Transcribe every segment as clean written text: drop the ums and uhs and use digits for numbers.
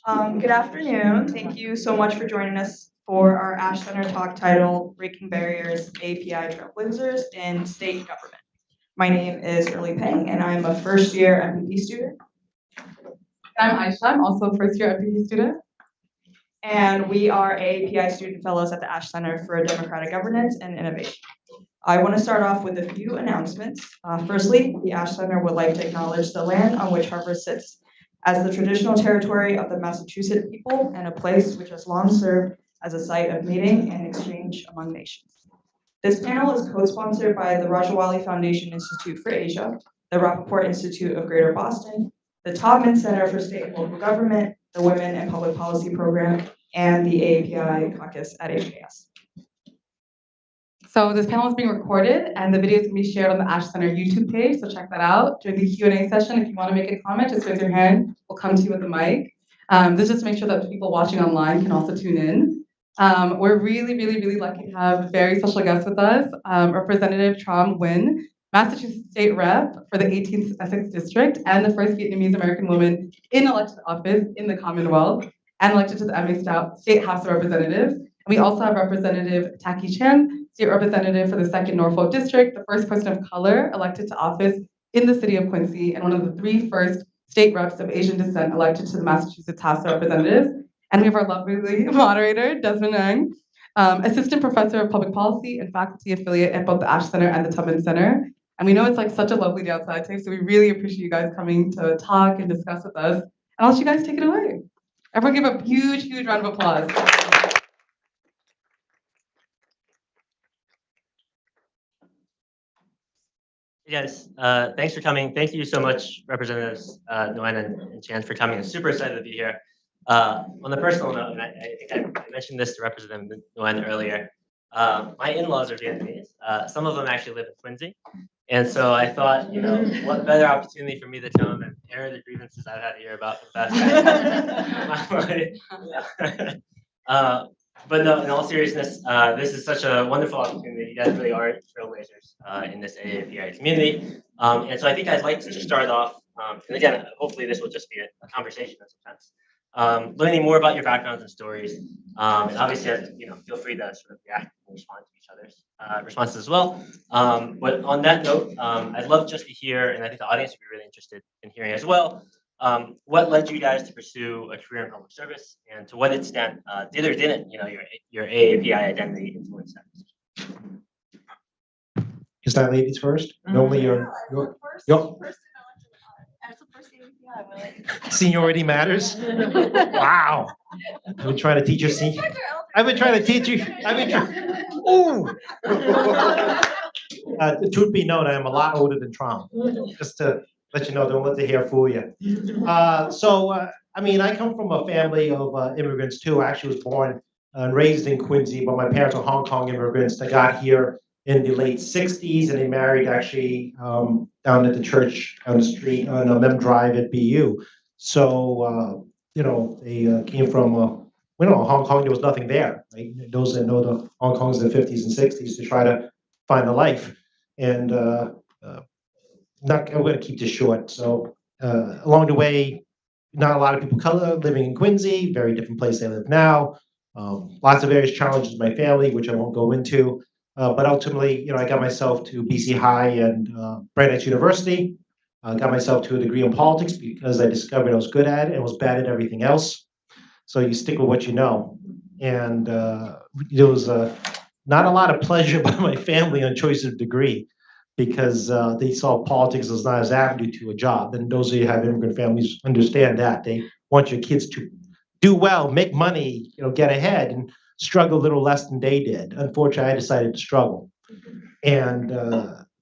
Good afternoon. Thank you so much for joining us for our Ash Center talk titled Breaking Barriers, API Trailblazers in State Government. My name is Early Peng, and I'm a first-year MPP student. I'm Aisha. I'm also a first-year MPP student. And we are AAPI Student Fellows at the Ash Center for Democratic Governance and Innovation. I want to start off with a few announcements. Firstly, the Ash Center would like to acknowledge the land on which Harvard sits as the traditional territory of the Massachusetts people and a place which has long served as a site of meeting and exchange among nations. This panel is co-sponsored by the Rajawali Foundation Institute for Asia, the Rappaport Institute of Greater Boston, the Taubman Center for State and Local Government, the Women in Public Policy Program, and the AAPI caucus at HKS. So this panel is being recorded, and the video is going to be shared on the Ash Center YouTube page, so check that out. During the Q&A session, if you want to make a comment, just raise your hand. We'll come to you with the mic. This is just to make sure that people watching online can also tune in. We're really lucky to have a very special guest with us, Representative Tram Nguyen, Massachusetts State Rep for the 18th Essex District, and the first Vietnamese American woman in elected office in the Commonwealth, and elected to the MA State House of Representatives. And we also have Representative Taki Chan, State Representative for the 2nd Norfolk District, the first person of color elected to office in the city of Quincy, and one of the 3 first state reps of Asian descent elected to the Massachusetts House of Representatives. And we have our lovely moderator, Desmond Ng, Assistant Professor of Public Policy and Faculty Affiliate at both the Ash Center and the Tubman Center. And we know it's like such a lovely day outside today, so we really appreciate you guys coming to talk and discuss with us. And I'll let you guys take it away. Everyone give a huge round of applause. Yes, thanks for coming. Thank you so much, Representatives Nguyen and Chan, for coming. I'm super excited to be here. On the personal note, and I think I mentioned this to Representative Nguyen earlier, my in-laws are Vietnamese. Some of them actually live in Quincy. And so I thought, what better opportunity for me to tell them and air the grievances I've had to hear about the past But no, in all seriousness, this is such a wonderful opportunity. You guys really are trailblazers in this AAPI community. And so I think I'd like to just start off, and again, hopefully this will just be a conversation in some sense. Learning more about your backgrounds and stories. And obviously, feel free to sort of react and respond to each other's responses as well. But on that note, I'd love just to hear, and I think the audience would be really interested in hearing as well, what led you guys to pursue a career in public service, and to what extent did or didn't your AAPI identity influence that? Is that ladies first? Normally you're seniority matters. Wow. I've been trying to teach you I've been trying to teach you. Ooh. The truth be known, I am a lot older than Tram. Just to let you know, don't let the hair fool you. I come from a family of immigrants too. I actually was born and raised in Quincy, but my parents are Hong Kong immigrants that got here in the late 60s, and they married actually down at the church on the street on Mem Drive at BU. So, they came from, Hong Kong, there was nothing there. Right? Those that know the Hong Kongs in the 50s and 60s to try to find a life. And I'm going to keep this short. So along the way, not a lot of people color living in Quincy, very different place they live now. Lots of various challenges in my family, which I won't go into. But ultimately, I got myself to BC High and Brandeis University. Got myself to a degree in politics because I discovered I was good at it and was bad at everything else. So you stick with what you know. And there was not a lot of pleasure by my family on choice of degree, because they saw politics as not as avenue to a job. And those of you who have immigrant families understand that. They want your kids to do well, make money, get ahead, and struggle a little less than they did. Unfortunately, I decided to struggle. And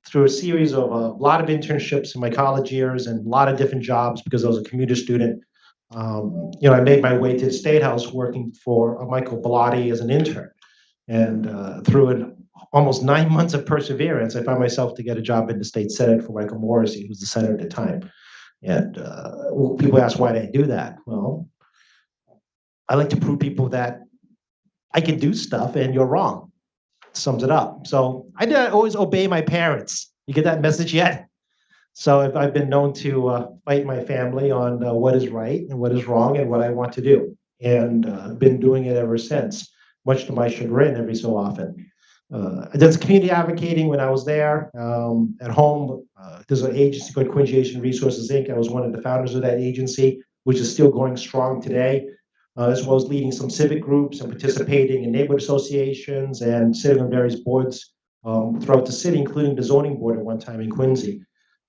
through a series of a lot of internships in my college years and a lot of different jobs, because I was a commuter student, I made my way to the State House working for Michael Bellotti as an intern. And through almost 9 months of perseverance, I found myself to get a job in the state Senate for Michael Morrissey, who was the senator at the time. And people ask, why did I do that? Well, I like to prove people that I can do stuff and you're wrong. Sums it up. So I didn't always obey my parents. You get that message yet? So I've been known to fight my family on what is right and what is wrong and what I want to do. And I've been doing it ever since, much to my chagrin every so often. I did some community advocating when I was there. At home, there's an agency called Quincy Asian Resources, Inc. I was one of the founders of that agency, which is still going strong today, as well as leading some civic groups and participating in neighborhood associations and sitting on various boards throughout the city, including the zoning board at one time in Quincy,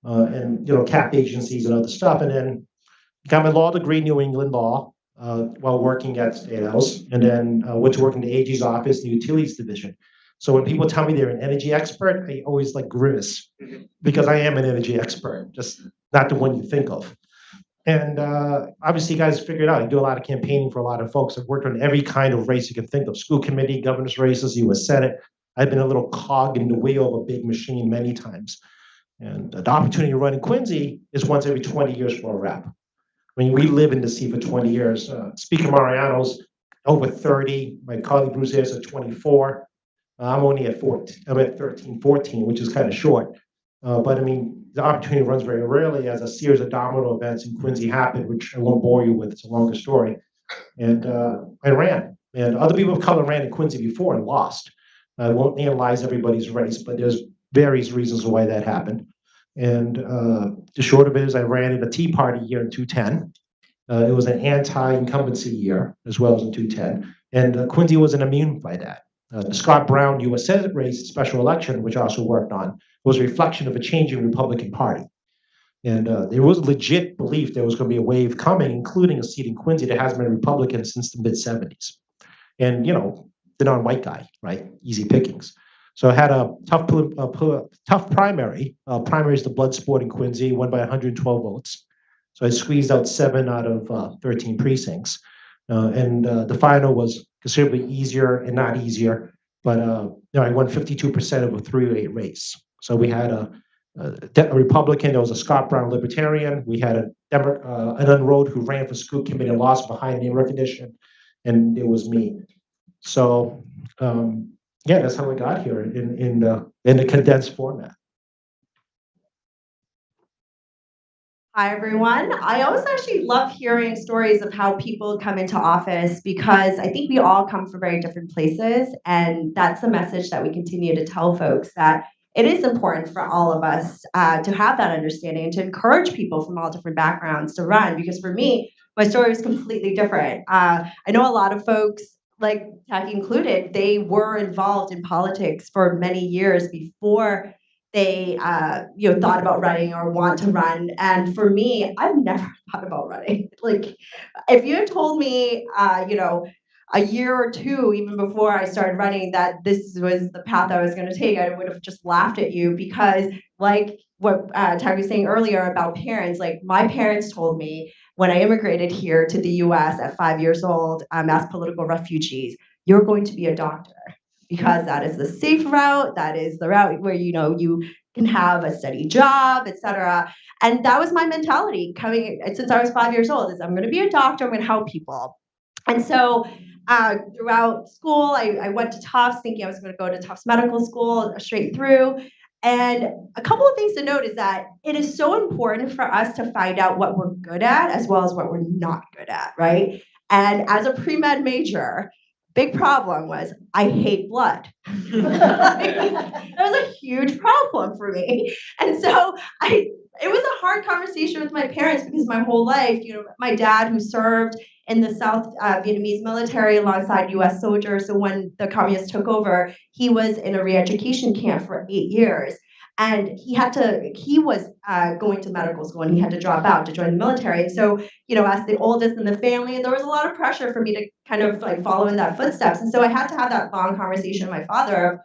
and CAP agencies and other stuff. And then got my law degree in New England law while working at State House, and then went to work in the AG's office, the Utilities Division. So when people tell me they're an energy expert, I always like grimace because I am an energy expert, just not the one you think of. And obviously, you guys figured out I do a lot of campaigning for a lot of folks. I've worked on every kind of race you can think of: school committee, governor's races, U.S. Senate. I've been a little cog in the wheel of a big machine many times. And the opportunity to run in Quincy is once every 20 years for a rep. I mean, we live in the sea for 20 years. Speaker Mariano's over 30. My colleague Bruce Ayers at 24. I'm only at 14. I'm at 13, 14, which is kind of short. But I mean, the opportunity runs very rarely as a series of domino events in Quincy happened, which I won't bore you with. It's a longer story. And I ran. And other people of color ran in Quincy before and lost. I won't analyze everybody's race, but there's various reasons why that happened. And the short of it is I ran in a Tea Party year in 2010. It was an anti-incumbency year as well as in 2010. And Quincy wasn't immune by that. The Scott Brown U.S. Senate race special election, which I also worked on, was a reflection of a changing Republican Party. And there was legit belief there was going to be a wave coming, including a seat in Quincy that hasn't been Republican since the mid-'70s. And, the non-white guy, right? Easy pickings. So I had a tough primary. Primary is the blood sport in Quincy, won by 112 votes. So I squeezed out 7 out of 13 precincts. And the final was considerably easier and not easier, but I won 52% of a 3-way race. So we had a Republican, there was a Scott Brown Libertarian. We had an unenrolled who ran for school committee and lost behind name recognition, and it was me. So yeah, that's how I got here in the condensed format. Hi, everyone. I always actually love hearing stories of how people come into office because I think we all come from very different places. And that's the message that we continue to tell folks, that it is important for all of us to have that understanding and to encourage people from all different backgrounds to run. Because for me, my story was completely different. I know a lot of folks, like Tacky included, they were involved in politics for many years before they thought about running or want to run. And for me, I've never thought about running. Like, if you had told me a year or two even before I started running that this was the path I was going to take, I would have just laughed at you, because like what Tag was saying earlier about parents, like my parents told me when I immigrated here to the US at 5 years old, as political refugees, you're going to be a doctor, because that is the safe route, that is the route where you can have a steady job, etc. And that was my mentality coming since I was 5 years old, is I'm going to be a doctor, I'm going to help people. And so throughout school, I went to Tufts thinking I was going to go to Tufts Medical School straight through. And a couple of things to note is that it is so important for us to find out what we're good at as well as what we're not good at, right? And as a pre-med major, big problem was I hate blood. That was a huge problem for me. And so it was a hard conversation with my parents, because my whole life, my dad, who served in the South Vietnamese military alongside US soldiers, so when the communists took over, he was in a re-education camp for 8 years. And he was going to medical school, and he had to drop out to join the military. And so, as the oldest in the family, there was a lot of pressure for me to kind of like follow in that footsteps. And so I had to have that long conversation with my father of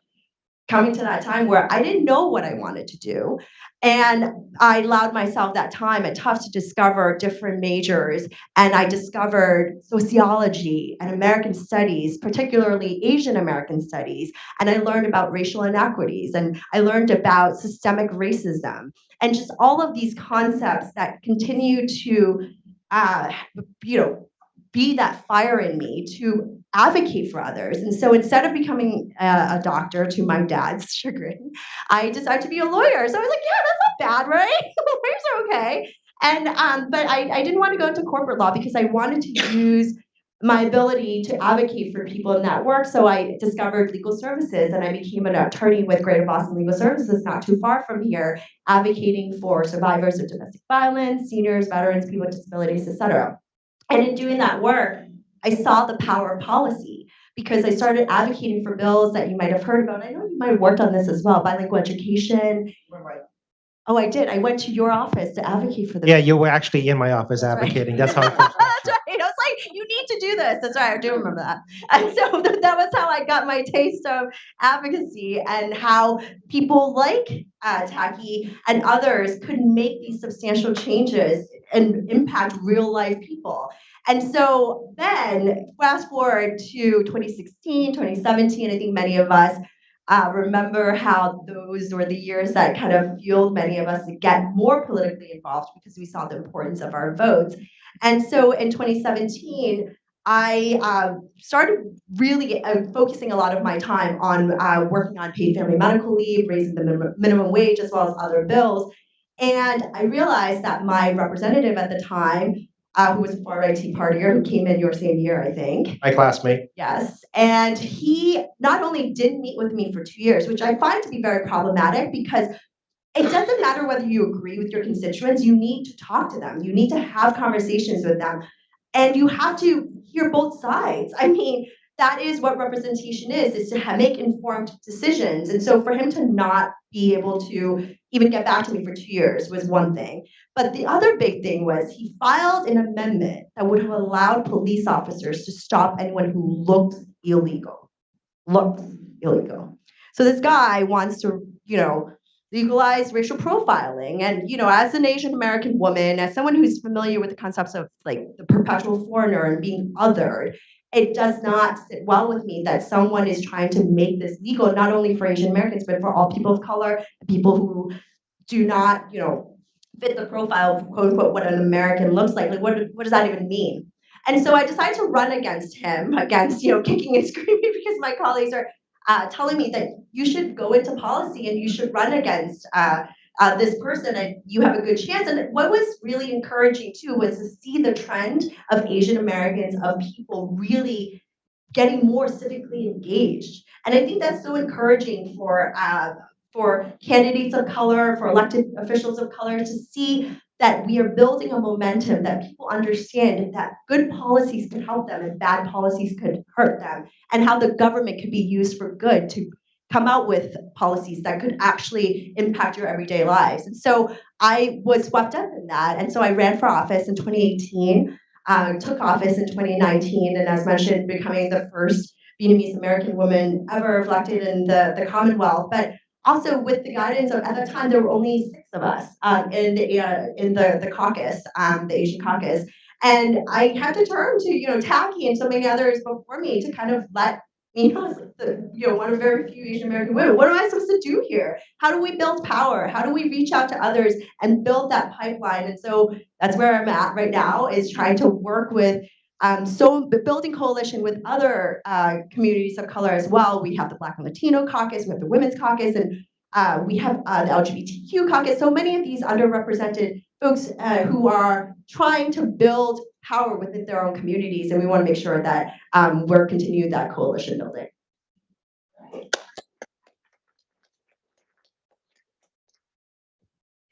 coming to that time where I didn't know what I wanted to do. And I allowed myself that time at Tufts to discover different majors. And I discovered sociology and American studies, particularly Asian American studies. And I learned about racial inequities, and I learned about systemic racism, and just all of these concepts that continue to, be that fire in me to advocate for others. And so instead of becoming a doctor, to my dad's chagrin, I decided to be a lawyer. So I was like, yeah, that's not bad, right? Lawyers are okay. And but I didn't want to go into corporate law because I wanted to use my ability to advocate for people in that work. So I discovered legal services and I became an attorney with Greater Boston Legal Services, not too far from here, advocating for survivors of domestic violence, seniors, veterans, people with disabilities, etc. And in doing that work, I saw the power of policy because I started advocating for bills that you might have heard about. I know you might have worked on this as well, bilingual education. Oh, I did. I went to your office to advocate for the Yeah, you were actually in my office That's right. advocating. That's how I That's first met you. right. I was like, you need to do this. That's right. I do remember that. And so that was how I got my taste of advocacy and how people like Taki and others could make these substantial changes and impact real life people. And so then fast forward to 2016, 2017, I think many of us remember how those were the years that kind of fueled many of us to get more politically involved because we saw the importance of our votes. And so in 2017, I started really focusing a lot of my time on working on paid family medical leave, raising the minimum wage, as well as other bills. And I realized that my representative at the time, who was a far-right Tea Partier, who came in your same year, I think. My classmate. Yes. And he not only didn't meet with me for 2 years, which I find to be very problematic because it doesn't matter whether you agree with your constituents, you need to talk to them. You need to have conversations with them. And you have to hear both sides. I mean, that is what representation is to make informed decisions. And so for him to not be able to even get back to me for 2 years was one thing. But the other big thing was he filed an amendment that would have allowed police officers to stop anyone who looked illegal. Looks illegal. So this guy wants to, legalize racial profiling. And, as an Asian American woman, as someone who's familiar with the concepts of like the perpetual foreigner and being othered, it does not sit well with me that someone is trying to make this legal, not only for Asian Americans, but for all people of color, people who do not, fit the profile of quote unquote what an American looks like. Like what does that even mean? And so I decided to run against him, kicking and screaming because my colleagues are telling me that you should go into policy and you should run against this person and you have a good chance. And what was really encouraging too was to see the trend of Asian Americans, of people really getting more civically engaged. And I think that's so encouraging for candidates of color, for elected officials of color to see that we are building a momentum that people understand that good policies can help them and bad policies could hurt them, and how the government could be used for good to come out with policies that could actually impact your everyday lives. And so I was swept up in that. And so I ran for office in 2018, took office in 2019, and as mentioned, becoming the first Vietnamese American woman ever elected in the Commonwealth. But also with the guidance of, at that time, there were only 6 of us in the caucus, the Asian caucus. And I had to turn to, Tacky and so many others before me to kind of let me know, one of very few Asian American women. What am I supposed to do here? How do we build power? How do we reach out to others and build that pipeline? And so that's where I'm at right now, is trying to work with building coalition with other communities of color as well. We have the Black and Latino caucus, we have the Women's caucus, and we have the LGBTQ caucus. So many of these underrepresented folks who are trying to build power within their own communities, and we want to make sure that we're continuing that coalition building.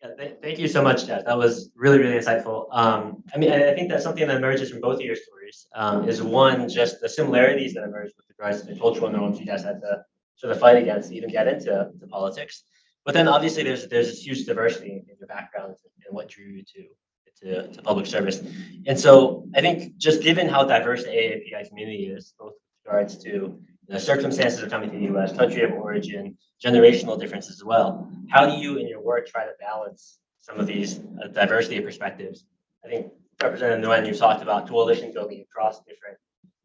Yeah, thank you so much, Jess. That was really, really insightful. I think that's something that emerges from both of your stories. Is one, just the similarities that emerge with regards to the cultural norms you guys had to sort of fight against to even get into politics. But then obviously there's this huge diversity in your backgrounds and what drew you to public service. And so I think just given how diverse the AAPI community is, both with regards to the circumstances of coming to the US, country of origin, generational differences as well, how do you in your work try to balance some of these diversity of perspectives? I think Representative Nguyen, you talked about coalition building across different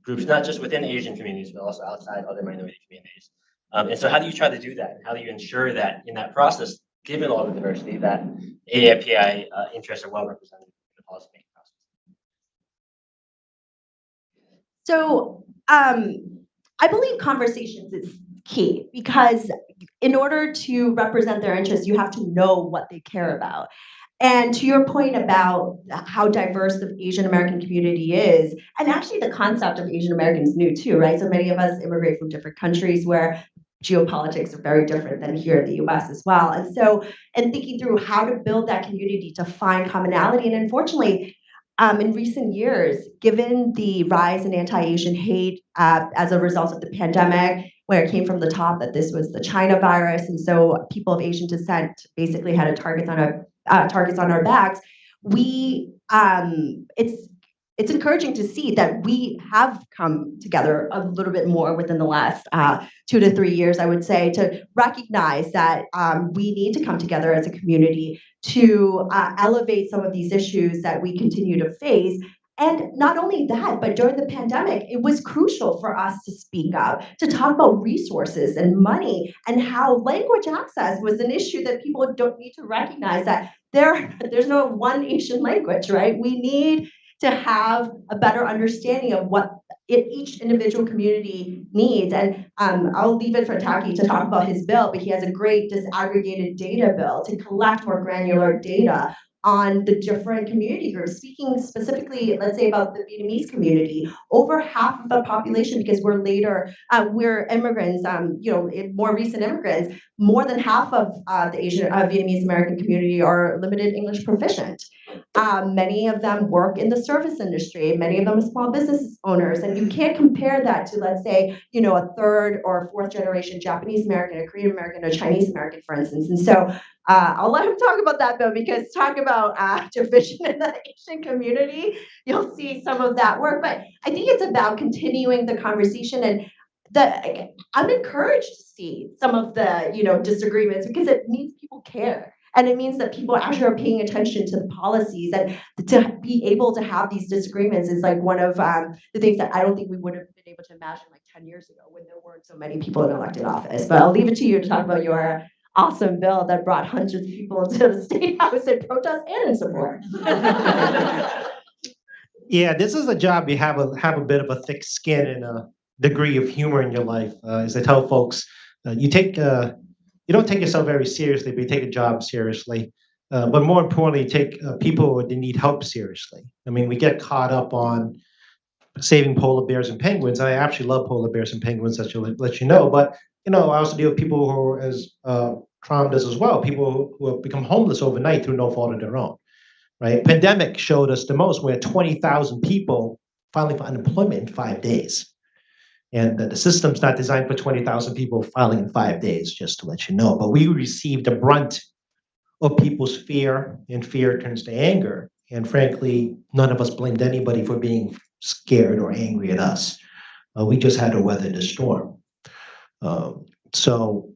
groups, not just within Asian communities, but also outside other minority communities. And so how do you try to do that? How do you ensure that in that process, given all the diversity, that AAPI interests are well represented in the policymaking process? So I believe conversations is key because in order to represent their interests, you have to know what they care about. And to your point about how diverse the Asian American community is, and actually the concept of Asian Americans new too, right? So many of us immigrate from different countries where geopolitics are very different than here in the US as well. And so, and thinking through how to build that community to find commonality. And unfortunately, in recent years, given the rise in anti-Asian hate as a result of the pandemic, where it came from the top that this was the China virus, and so people of Asian descent basically had a targets on our backs. We it's encouraging to see that we have come together a little bit more within the last 2 to 3 years, I would say, to recognize that we need to come together as a community to elevate some of these issues that we continue to face. And not only that, but during the pandemic, it was crucial for us to speak up, to talk about resources and money and how language access was an issue that people don't need to recognize that there's no one Asian language, right? We need to have a better understanding of what each individual community needs. And I'll leave it for Taki to talk about his bill, but he has a great disaggregated data bill to collect more granular data on the different community groups. Speaking specifically, let's say about the Vietnamese community, over half of the population, because we're immigrants, more recent immigrants, more than half of the Asian Vietnamese American community are limited English proficient. Many of them work in the service industry. Many of them are small business owners, and you can't compare that to, let's say, a third or fourth generation Japanese American, or Korean American, or Chinese American, for instance. And so I'll let him talk about that, though, because talk about division in the Asian community, you'll see some of that work. But I think it's about continuing the conversation, and I'm encouraged to see some of the disagreements because it means people care. And it means that people actually are paying attention to the policies, and to be able to have these disagreements is like one of the things that I don't think we would have been able to imagine like 10 years ago when there weren't so many people in elected office. But I'll leave it to you to talk about your awesome bill that brought hundreds of people into the State House in protest and in support. Yeah, this is a job you have a bit of a thick skin and a degree of humor in your life. As I tell folks, you don't take yourself very seriously, but you take a job seriously. But more importantly, you take people that need help seriously. I mean, we get caught up on saving polar bears and penguins. I actually love polar bears and penguins, that should let you know. But I also deal with people who are as Trom does as well. People who have become homeless overnight through no fault of their own. Right? Pandemic showed us the most. We had 20,000 people filing for unemployment in 5 days. And the system's not designed for 20,000 people filing in 5 days, just to let you know. But we received the brunt of people's fear, and fear turns to anger. And frankly, none of us blamed anybody for being scared or angry at us. We just had to weather the storm. So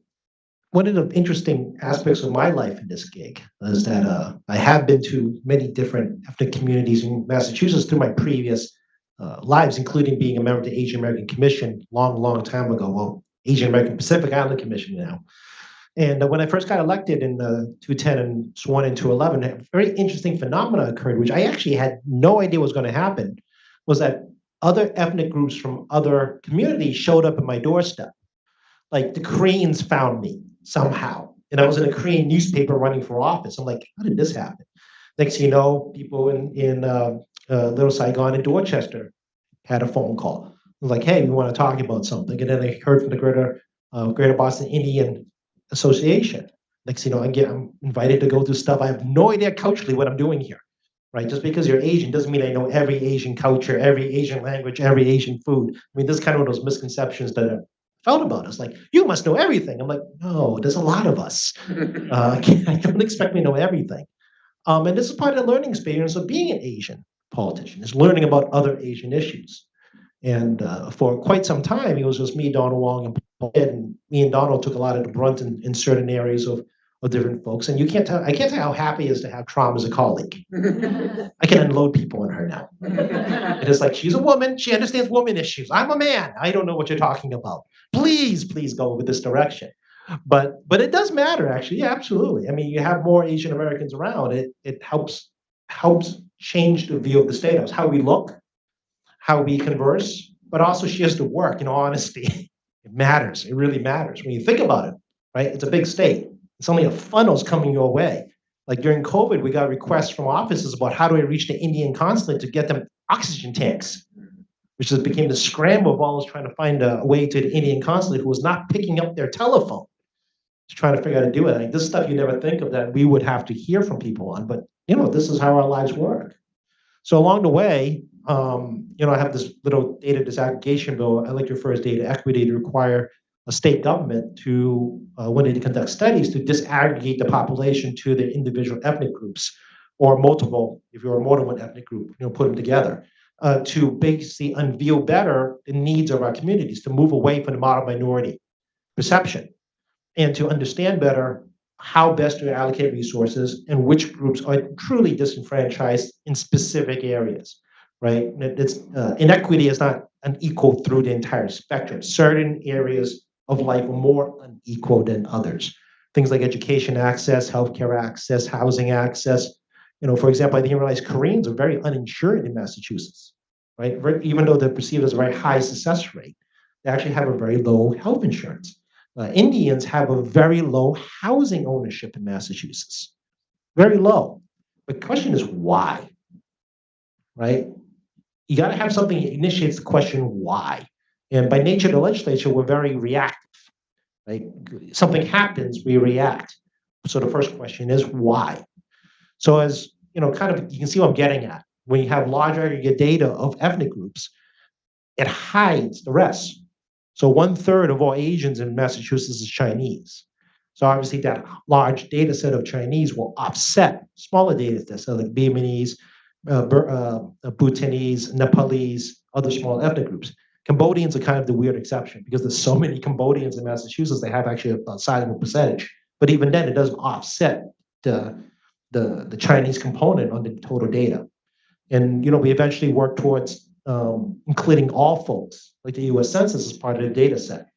one of the interesting aspects of my life in this gig is that I have been to many different ethnic communities in Massachusetts through my previous lives, including being a member of the Asian American Commission long time ago. Well, Asian American Pacific Island Commission now. And when I first got elected in 2010 and sworn in 2011, a very interesting phenomenon occurred, which I actually had no idea was going to happen, was that other ethnic groups from other communities showed up at my doorstep. Like the Koreans found me somehow, and I was in a Korean newspaper running for office. I'm like, how did this happen? Next thing you know, people in Little Saigon and Dorchester had a phone call. I was like, hey, we want to talk about something. And then I heard from the Greater Boston Indian Association. Next thing you know, I'm invited to go do stuff. I have no idea culturally what I'm doing here, right? Just because you're Asian doesn't mean I know every Asian culture, every Asian language, every Asian food. I mean, this is kind of one of those misconceptions that I felt about us. Like, you must know everything. I'm like, no, there's a lot of us. I don't expect me to know everything. And this is part of the learning experience of being an Asian politician, is learning about other Asian issues. And for quite some time, it was just me, Donald Wong, and Paul Pitt, and me and Donald took a lot of the brunt in certain areas of different folks. And I can't tell how happy it is to have Trom as a colleague. I can unload people on her now. It is like, she's a woman, she understands woman issues. I'm a man, I don't know what you're talking about. Please go with this direction. But it does matter, actually. Yeah, absolutely. I mean, you have more Asian Americans around. It helps change the view of the State House, how we look, how we converse, but also she has to work. In all honesty, it matters. It really matters when you think about it, right? It's a big state. It's only a funnel's coming your way. Like during COVID, we got requests from offices about how do we reach the Indian consulate to get them oxygen tanks, which just became the scramble of always trying to find a way to the Indian consulate who was not picking up their telephone. Just trying to figure out how to do it. Like this stuff you never think of that we would have to hear from people on, but this is how our lives work. So along the way, I have this little data disaggregation bill. I like to refer as data equity to require a state government to, when they conduct studies, to disaggregate the population to their individual ethnic groups, or multiple, if you're more than one ethnic group, put them together, to basically unveil better the needs of our communities, to move away from the model minority perception, and to understand better how best to allocate resources and which groups are truly disenfranchised in specific areas, right? Inequity is not unequal through the entire spectrum. Certain areas of life are more unequal than others. Things like education access, healthcare access, housing access. For example, I didn't realize Koreans are very uninsured in Massachusetts, right? Even though they're perceived as a very high success rate, they actually have a very low health insurance. Indians have a very low housing ownership in Massachusetts, very low. But the question is why, right? You got to have something that initiates the question why. And by nature of the legislature, we're very reactive, right? Something happens, we react. So the first question is why? So as, you can see what I'm getting at. When you have large aggregate data of ethnic groups, it hides the rest. So 1/3 of all Asians in Massachusetts is Chinese. So obviously that large data set of Chinese will offset smaller data sets, so like Vietnamese, Bhutanese, Nepalese, other small ethnic groups. Cambodians are kind of the weird exception because there's so many Cambodians in Massachusetts, they have actually a sizable percentage. But even then, it doesn't offset the Chinese component on the total data. And we eventually work towards including all folks, like the U.S. Census, as part of the data set,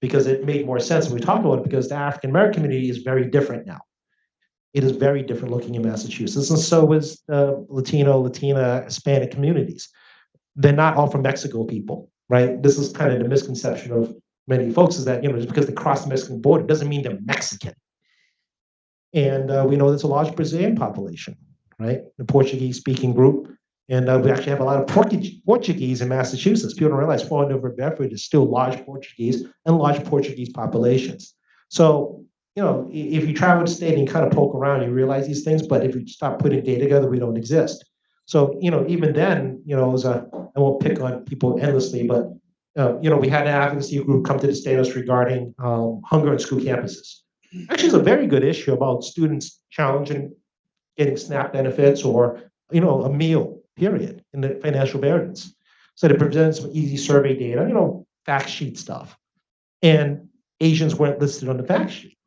because it made more sense when we talked about it, because the African American community is very different now. It is very different looking in Massachusetts, and so is the Latina, Hispanic communities. They're not all from Mexico people, right? This is kind of the misconception of many folks, is that just because they cross the Mexican border doesn't mean they're Mexican. And we know there's a large Brazilian population, right? The Portuguese-speaking group. And we actually have a lot of Portuguese in Massachusetts. People don't realize Fall River Bedford is still large Portuguese and large Portuguese populations. So, if you travel the state and kind of poke around, you realize these things. But if you start putting data together, we don't exist. So, even then, I won't pick on people endlessly, but, we had an advocacy group come to the status regarding hunger on school campuses. Actually, it's a very good issue about students challenging getting SNAP benefits or, a meal, period, in the financial barriers. So they presented some easy survey data, fact sheet stuff. And Asians weren't listed on the fact sheet.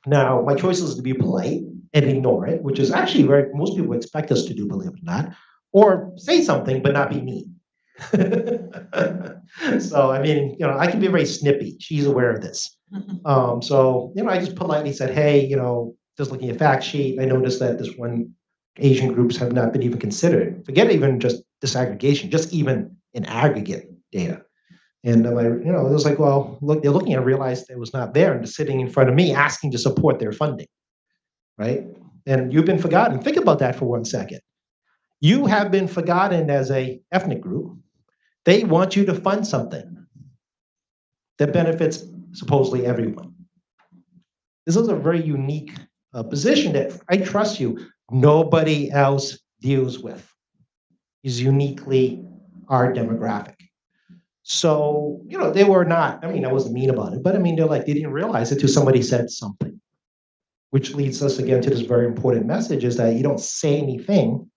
Now, my choice is to be polite and ignore it, which is actually most people expect us to do, believe it or not, or say something but not be mean. So, I can be very snippy. She's aware of this. So, I just politely said, hey, just looking at fact sheet, I noticed that this one Asian groups have not been even considered. Forget even just disaggregation, just even in aggregate data. And it was like, well, look, they're looking and realized it was not there, and they're sitting in front of me asking to support their funding, right? And you've been forgotten. Think about that for 1 second. You have been forgotten as a ethnic group. They want you to fund something that benefits supposedly everyone. This is a very unique position that I trust you, nobody else deals with. Is uniquely our demographic. So, they were not, I wasn't mean about it, but they're like, they didn't realize it till somebody said something. Which leads us again to this very important message, is that you don't say anything,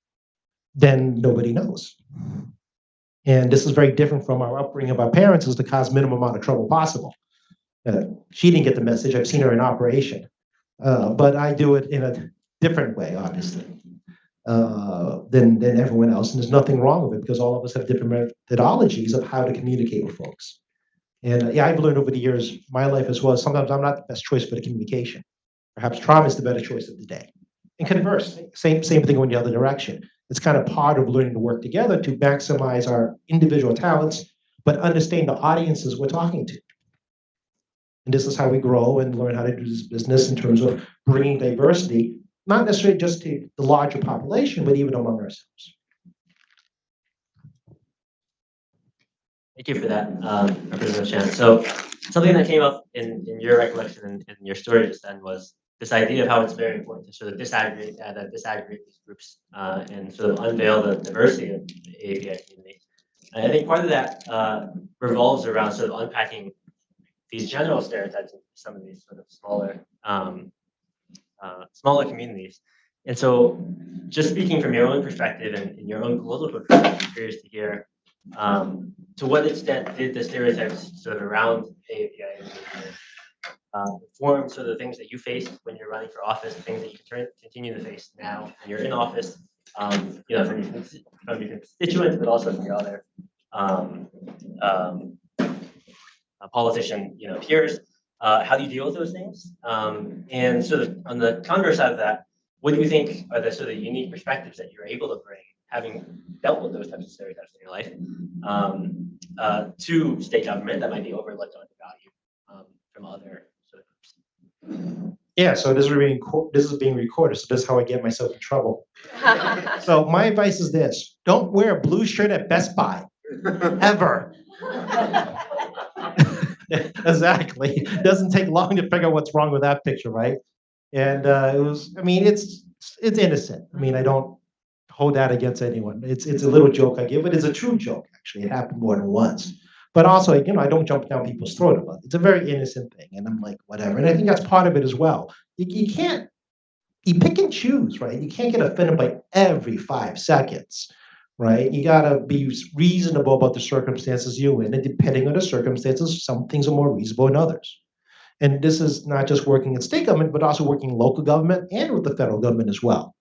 then nobody knows. And this is very different from our upbringing of our parents, is to cause minimum amount of trouble possible. She didn't get the message, I've seen her in operation. But I do it in a different way, obviously, than everyone else. And there's nothing wrong with it, because all of us have different methodologies of how to communicate with folks. And I've learned over the years, my life as well, sometimes I'm not the best choice for the communication. Perhaps trauma is the better choice of the day. And converse, same thing going the other direction. It's kind of part of learning to work together to maximize our individual talents, but understand the audiences we're talking to. And this is how we grow and learn how to do this business in terms of bringing diversity, not necessarily just to the larger population, but even among ourselves. Thank you for that, Representative Chan. So something that came up in your recollection and in your story just then was this idea of how it's very important to sort of disaggregate these groups and sort of unveil the diversity of the AAPI community. And I think part of that revolves around sort of unpacking these general stereotypes in some of these sort of smaller communities. And so just speaking from your own perspective and in your own political career, I'm curious to hear to what extent did the stereotypes sort of around AAPI inform sort of the things that you faced when you're running for office, the things that you continue to face now when you're in office, from your constituents, but also from your other politician, peers. How do you deal with those things? And sort of on the converse side of that, what do you think are the sort of unique perspectives that you're able to bring, having dealt with those types of stereotypes in your life, to state government that might be overlooked or undervalued from other sort of groups? Yeah, so this is being recorded, so this is how I get myself in trouble. So my advice is this: don't wear a blue shirt at Best Buy, ever. Exactly. It doesn't take long to figure out what's wrong with that picture, right? And it's innocent. I mean, I don't hold that against anyone. It's a little joke I give, but it's a true joke, actually. It happened more than once. But also, I don't jump down people's throat about it. It's a very innocent thing, and I'm like, whatever. And I think that's part of it as well. You can't, you pick and choose, right? You can't get offended by every 5 seconds, right? You gotta be reasonable about the circumstances you're in, and depending on the circumstances, some things are more reasonable than others. And this is not just working in state government, but also working in local government and with the federal government as well.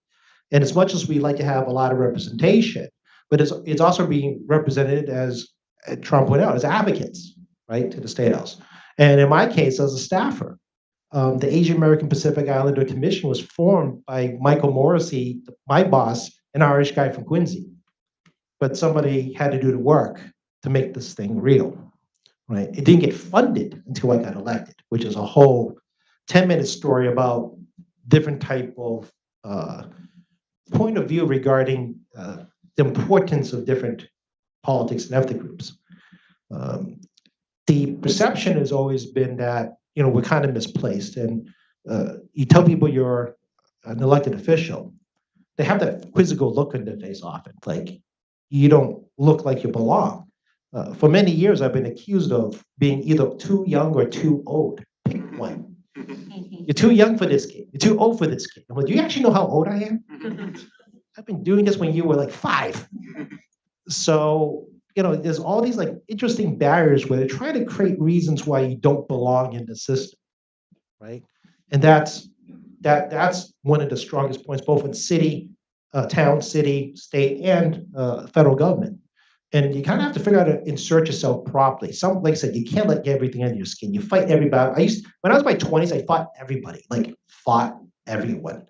And as much as we like to have a lot of representation, but it's also being represented, as Trump pointed out, as advocates, right, to the State House. And in my case, as a staffer, the Asian American Pacific Islander Commission was formed by Michael Morrissey, my boss, an Irish guy from Quincy. But somebody had to do the work to make this thing real, right? It didn't get funded until I got elected, which is a whole 10-minute story about different type of point of view regarding the importance of different politics and ethnic groups. The perception has always been that we're kind of misplaced, and you tell people you're an elected official, they have that quizzical look on their face often, like you don't look like you belong. For many years, I've been accused of being either too young or too old. Pick one. You're too young for this kid. You're too old for this kid. I'm like, do you actually know how old I am? I've been doing this when you were like 5. So, there's all these like interesting barriers where they're trying to create reasons why you don't belong in the system, right? And that's one of the strongest points, both in city, town, city, state, and federal government. And you kind of have to figure out how to insert yourself properly. Like I said, you can't let everything under your skin. You fight everybody. When I was in my 20s, I fought everybody, fought everyone.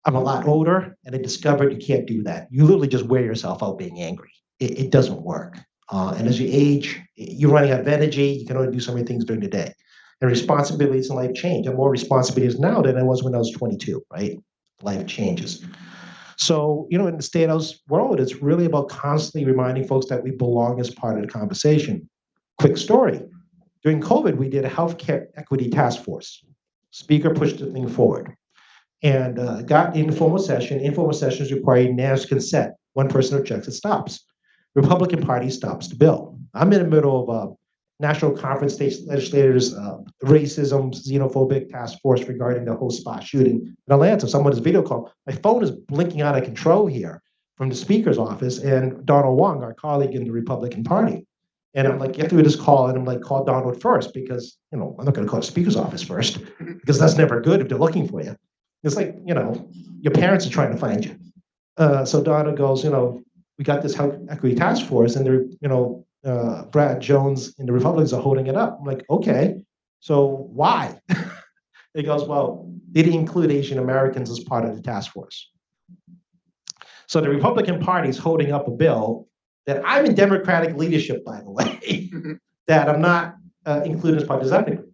I'm a lot older, and I discovered you can't do that. You literally just wear yourself out being angry. It doesn't work. And as you age, you're running out of energy. You can only do so many things during the day. And responsibilities in life change. I have more responsibilities now than I was when I was 22, right? Life changes. So, in the State House world, it's really about constantly reminding folks that we belong as part of the conversation. Quick story. During COVID, we did a healthcare equity task force. Speaker pushed the thing forward and got informal session. Informal sessions require unanimous consent. One person objects, it stops. Republican Party stops the bill. I'm in the middle of a National Conference State Legislators Racism Xenophobic Task Force regarding the whole spot shooting in Atlanta. Someone's video call. My phone is blinking out of control here from the Speaker's office and Donald Wong, our colleague in the Republican Party. And I'm like, get through this call, and I'm like, call Donald first because I'm not going to call the Speaker's office first because that's never good if they're looking for you. It's like your parents are trying to find you. So Donald goes, we got this health equity task force, and they're Brad Jones and the Republicans are holding it up. I'm like, okay, so why? He goes, well, they didn't include Asian Americans as part of the task force. So the Republican Party is holding up a bill that I'm in Democratic leadership, by the way, that I'm not included as part of the design agreement.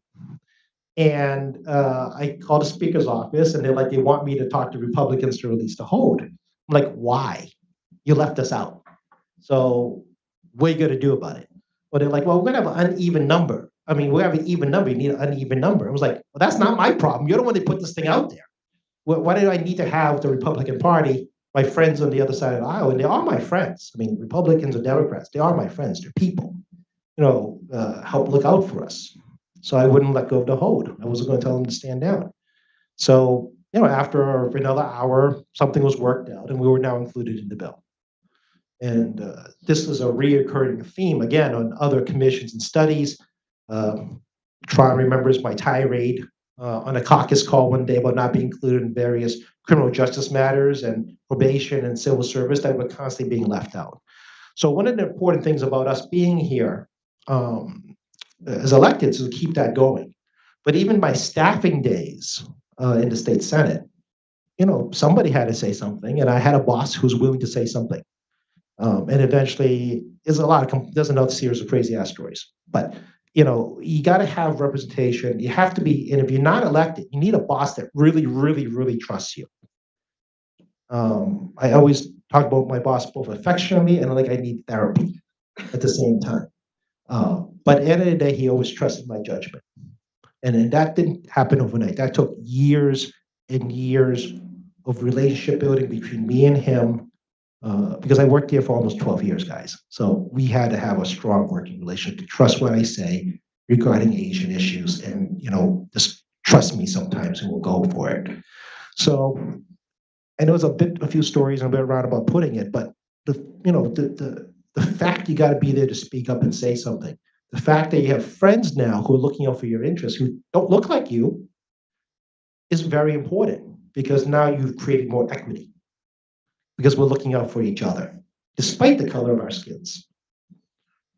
And I called the speaker's office, and they're like, they want me to talk to Republicans to release the hold. I'm like, why? You left us out. So what are you going to do about it? Well, they're like, well, we're going to have an uneven number. I mean, we have an even number. You need an uneven number. I was like, well, that's not my problem. You're the one that put this thing out there. Why do I need to have the Republican Party, my friends on the other side of the aisle? And they are my friends. I mean, Republicans or Democrats, they are my friends. They're people. Help look out for us. So I wouldn't let go of the hold. I wasn't going to tell them to stand down. So, after another hour, something was worked out, and we were now included in the bill. And this is a reoccurring theme, again, on other commissions and studies. Tron remembers my tirade on a caucus call one day about not being included in various criminal justice matters and probation and civil service that were constantly being left out. So one of the important things about us being here as electeds is to keep that going. But even my staffing days in the state Senate, somebody had to say something, and I had a boss who was willing to say something. And eventually, there's another series of crazy ass stories. But you got to have representation. You have to be, and if you're not elected, you need a boss that really, really, really trusts you. I always talk about my boss both affectionately and like I need therapy at the same time. But at the end of the day, he always trusted my judgment. And that didn't happen overnight. That took years and years of relationship building between me and him, because I worked here for almost 12 years, guys. So we had to have a strong working relationship to trust what I say regarding Asian issues, and just trust me sometimes, and we'll go for it. So, and there was a few stories, and a bit roundabout putting it, but the fact you got to be there to speak up and say something. The fact that you have friends now who are looking out for your interests, who don't look like you, is very important, because now you've created more equity, because we're looking out for each other, despite the color of our skins,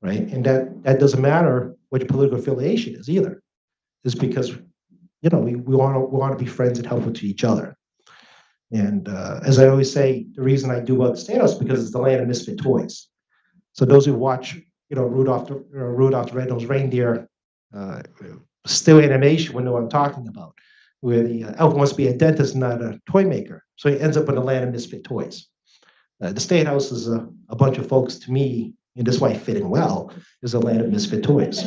right? And that doesn't matter what your political affiliation is either. It's because, we want to be friends and helpful to each other. And as I always say, the reason I do about Stanos is because it's the land of misfit toys. So those who watch, Rudolph the Red-Nosed Reindeer, still animation will know what I'm talking about, where the elf wants to be a dentist, not a toy maker. So he ends up in the land of misfit toys. The State House is a bunch of folks, to me, and this is why I fit in well, is a land of misfit toys.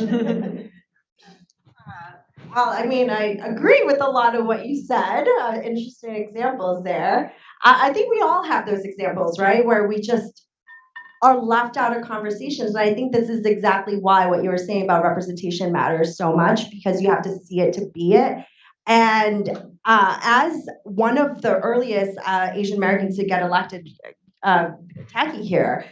Well, I mean, I agree with a lot of what you said. Interesting examples there. I think we all have those examples, right? Where we just are left out of conversations. And I think this is exactly why what you were saying about representation matters so much, because you have to see it to be it. And as one of the earliest Asian Americans to get elected techie here,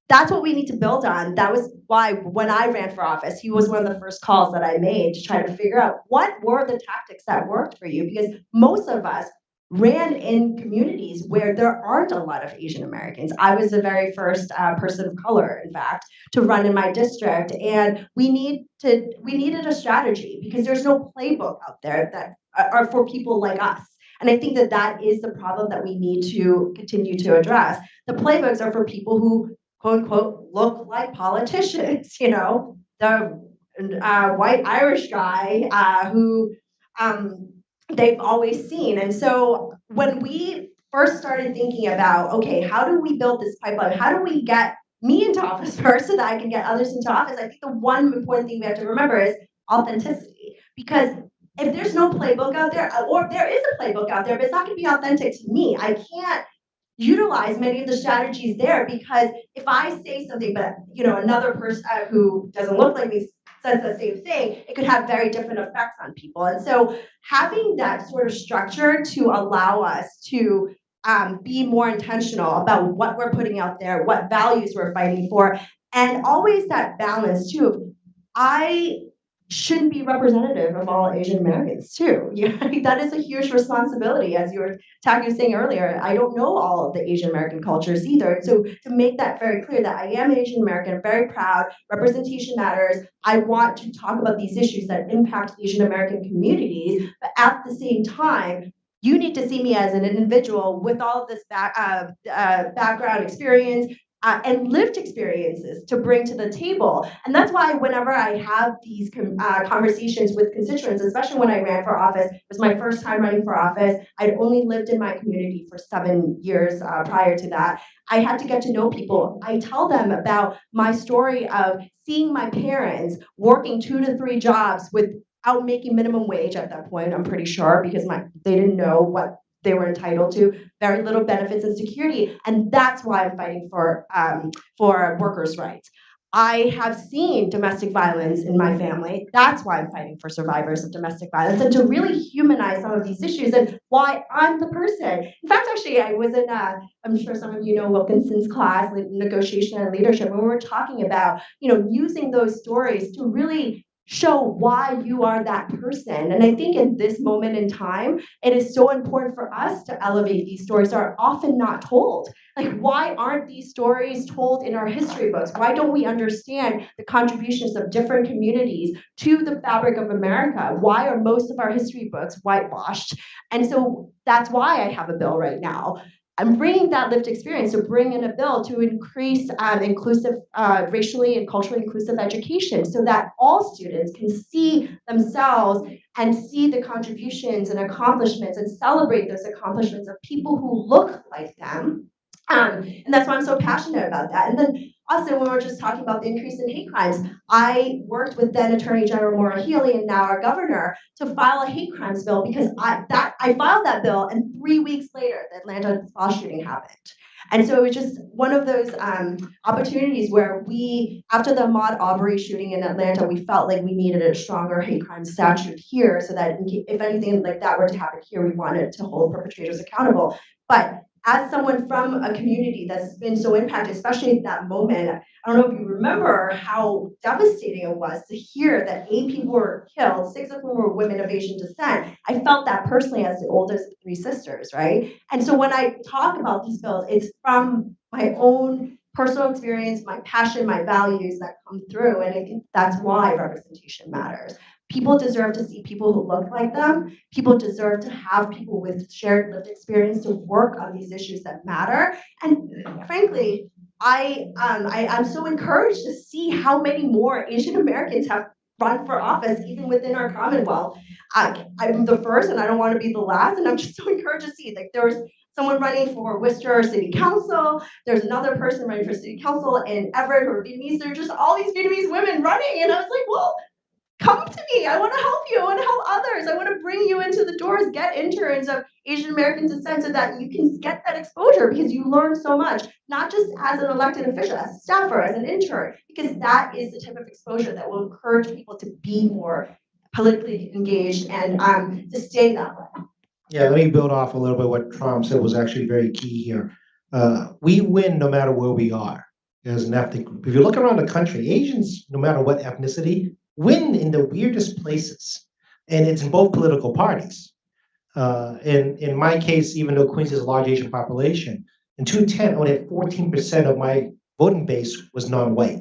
that's what we need to build on. That was why when I ran for office, he was one of the first calls that I made to try to figure out what were the tactics that worked for you, because most of us ran in communities where there aren't a lot of Asian Americans. I was the very first person of color, in fact, to run in my district, and we needed a strategy, because there's no playbook out there that are for people like us. And I think that is the problem that we need to continue to address. The playbooks are for people who, quote unquote, look like politicians, the white Irish guy who they've always seen. And so when we first started thinking about, okay, how do we build this pipeline? How do we get me into office first so that I can get others into office? I think the one important thing we have to remember is authenticity. Because if there's no playbook out there, or there is a playbook out there, but it's not going to be authentic to me, I can't utilize many of the strategies there, because if I say something, but another person who doesn't look like me says the same thing, it could have very different effects on people. And so having that sort of structure to allow us to be more intentional about what we're putting out there, what values we're fighting for, and always that balance too. I shouldn't be representative of all Asian Americans too. That is a huge responsibility. As you were saying earlier, I don't know all of the Asian American cultures either. So to make that very clear that I am Asian American, very proud, representation matters. I want to talk about these issues that impact Asian American communities, but at the same time, You need to see me as an individual with all of this background experience and lived experiences to bring to the table. And that's why whenever I have these conversations with constituents, especially when I ran for office, it was my first time running for office. I'd only lived in my community for 7 years prior to that. I had to get to know people. I tell them about my story of seeing my parents working 2 to 3 jobs without making minimum wage at that point, I'm pretty sure, because they didn't know what they were entitled to, very little benefits and security, and that's why I'm fighting for workers' rights. I have seen domestic violence in my family. That's why I'm fighting for survivors of domestic violence and to really humanize some of these issues and why I'm the person. In fact, actually, I was in I'm sure some of you know Wilkinson's class, negotiation and leadership, when we were talking about, using those stories to really show why you are that person. And I think in this moment in time, it is so important for us to elevate these stories that are often not told. Like, why aren't these stories told in our history books? Why don't we understand the contributions of different communities to the fabric of America? Why are most of our history books whitewashed? And so that's why I have a bill right now. I'm bringing that lived experience to bring in a bill to increase inclusive, racially and culturally inclusive education so that all students can see themselves and see the contributions and accomplishments and celebrate those accomplishments of people who look like them. And that's why I'm so passionate about that. And then also, when we're just talking about the increase in hate crimes, I worked with then Attorney General Maura Healey and now our governor to file a hate crimes bill because I filed that bill, and 3 weeks later, the Atlanta spa shooting happened. And so it was just one of those opportunities where after the Ahmaud Arbery shooting in Atlanta, we felt like we needed a stronger hate crime statute here so that if anything like that were to happen here, we wanted to hold perpetrators accountable. But as someone from a community that's been so impacted, especially at that moment, I don't know if you remember how devastating it was to hear that 8 people were killed, 6 of whom were women of Asian descent. I felt that personally as the oldest of 3 sisters, right? And so when I talk about these bills, it's from my own personal experience, my passion, my values that come through, and I think that's why representation matters. People deserve to see people who look like them. People deserve to have people with shared lived experience to work on these issues that matter. And frankly, I'm so encouraged to see how many more Asian Americans have run for office, even within our Commonwealth. I'm the first, and I don't want to be the last. And I'm just so encouraged to see. Like, there was someone running for Worcester City Council. There's another person running for City Council in Everett who are Vietnamese. There are just all these Vietnamese women running, and I was like, well, come to me. I want to help you. I want to help others. I want to bring you into the doors, get interns of Asian American descent so that you can get that exposure because you learn so much, not just as an elected official, as a staffer, as an intern, because that is the type of exposure that will encourage people to be more politically engaged and to stay that way. Yeah, let me build off a little bit what Trump said was actually very key here. We win no matter where we are as an ethnic group. If you look around the country, Asians, no matter what ethnicity, win in the weirdest places. And it's in both political parties. In my case, even though Queens has a large Asian population, in 2010, only 14% of my voting base was non-white.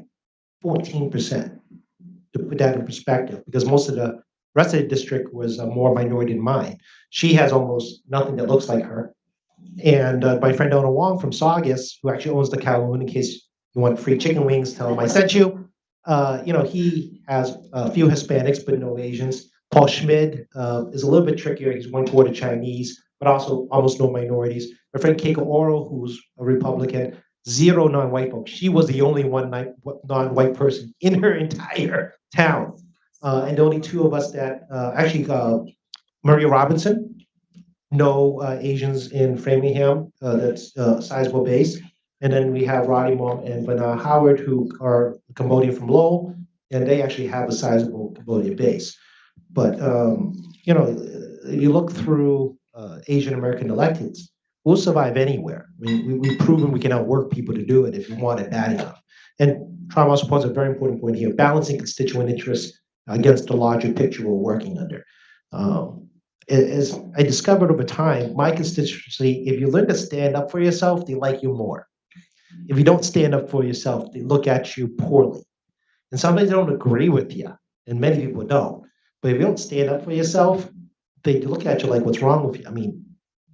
14%, to put that in perspective, because most of the rest of the district was more minority than mine. She has almost nothing that looks like her. And my friend Donna Wong from Saugus, who actually owns the Kowloon, in case you want free chicken wings, tell him I sent you. He has a few Hispanics, but no Asians. Paul Schmid is a little bit trickier. He's 1/4 Chinese, but also almost no minorities. My friend Keiko Oro, who's a Republican, 0 non-white folks. She was the only one non-white person in her entire town. And the only 2 of us that Maria Robinson, no Asians in Framingham, that's a sizable base. And then we have Roddy Mom and Bana Howard, who are Cambodian from Lowell, and they actually have a sizable Cambodian base. But you look through Asian American electeds, we'll survive anywhere. I mean, we've proven we can outwork people to do it if we want it bad enough. And Traum also points a very important point here: balancing constituent interests against the larger picture we're working under. As I discovered over time, my constituency, if you learn to stand up for yourself, they like you more. If you don't stand up for yourself, they look at you poorly. And sometimes they don't agree with you, and many people don't. But if you don't stand up for yourself, they look at you like, what's wrong with you? I mean,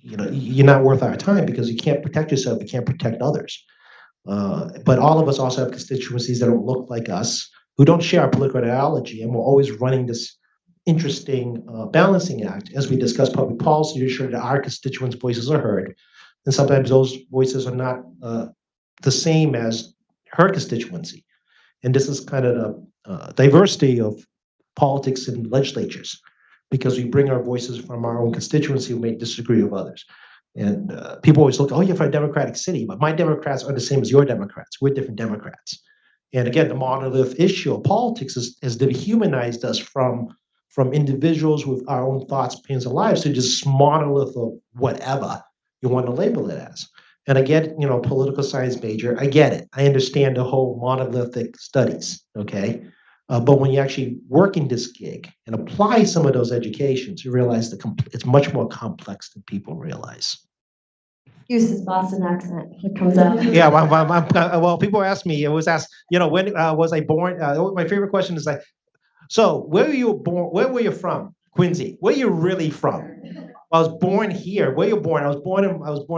you're not worth our time because you can't protect yourself, you can't protect others. But all of us also have constituencies that don't look like us, who don't share our political ideology, and we're always running this interesting balancing act as we discuss public policy to ensure that our constituents' voices are heard. And sometimes those voices are not the same as her constituency. And this is kind of the diversity of politics in legislatures, because we bring our voices from our own constituency who may disagree with others. And people always look, oh, you're from a Democratic city, but my Democrats are the same as your Democrats. We're different Democrats. And again, the monolith issue of politics has dehumanized us from individuals with our own thoughts, opinions, and lives to just monolith of whatever you want to label it as. And I get, political science major, I get it. I understand the whole monolithic studies, okay? But when you actually work in this gig and apply some of those educations, you realize it's much more complex than people realize. Use his Boston accent. It comes out. Yeah, well, people ask me, when was I born? My favorite question is like, so where were you born? Where were you from? Quincy. Where are you really from? I was born here. Where you born? I was born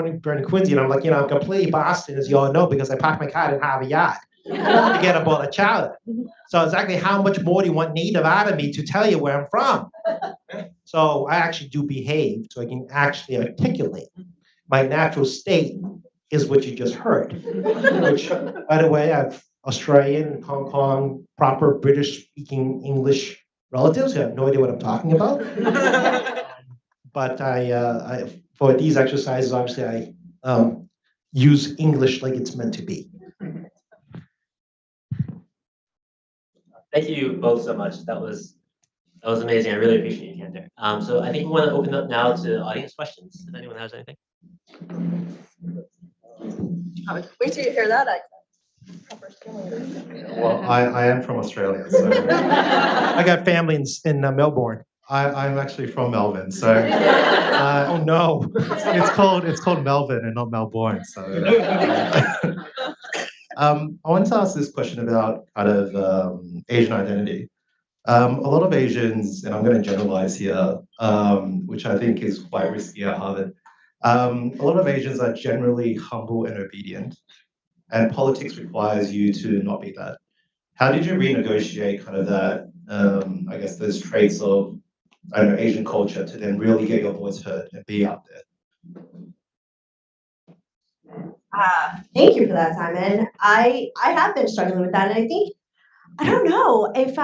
in Quincy, and I'm like, I'm completely Boston, as you all know, because I parked my car in Harvard Yard to get a bowl of chowder. So exactly how much more do you want native out of me to tell you where I'm from? So I actually do behave so I can actually articulate. My natural state is what you just heard, which, by the way, I have Australian, Hong Kong, proper British-speaking English relatives who have no idea what I'm talking about. But I for these exercises, obviously, I use English like it's meant to be. Thank you both so much. That was amazing. I really appreciate your candor. So I think we want to open up now to audience questions. If anyone has anything. Wait till you hear that accent. Well, I am from Australia, so I got family in Melbourne. I'm actually from Melbourne. So Oh no. it's called Melbourne and not Melbourne. So I want to ask this question about kind of Asian identity. A lot of Asians, and I'm going to generalize here, which I think is quite risky at Harvard. A lot of Asians are generally humble and obedient, and politics requires you to not be that. How did you renegotiate kind of that, I guess, those traits of, I don't know, Asian culture to then really get your voice heard and be out there? Thank you for that, Simon. I have been struggling with that, and I think, I don't know if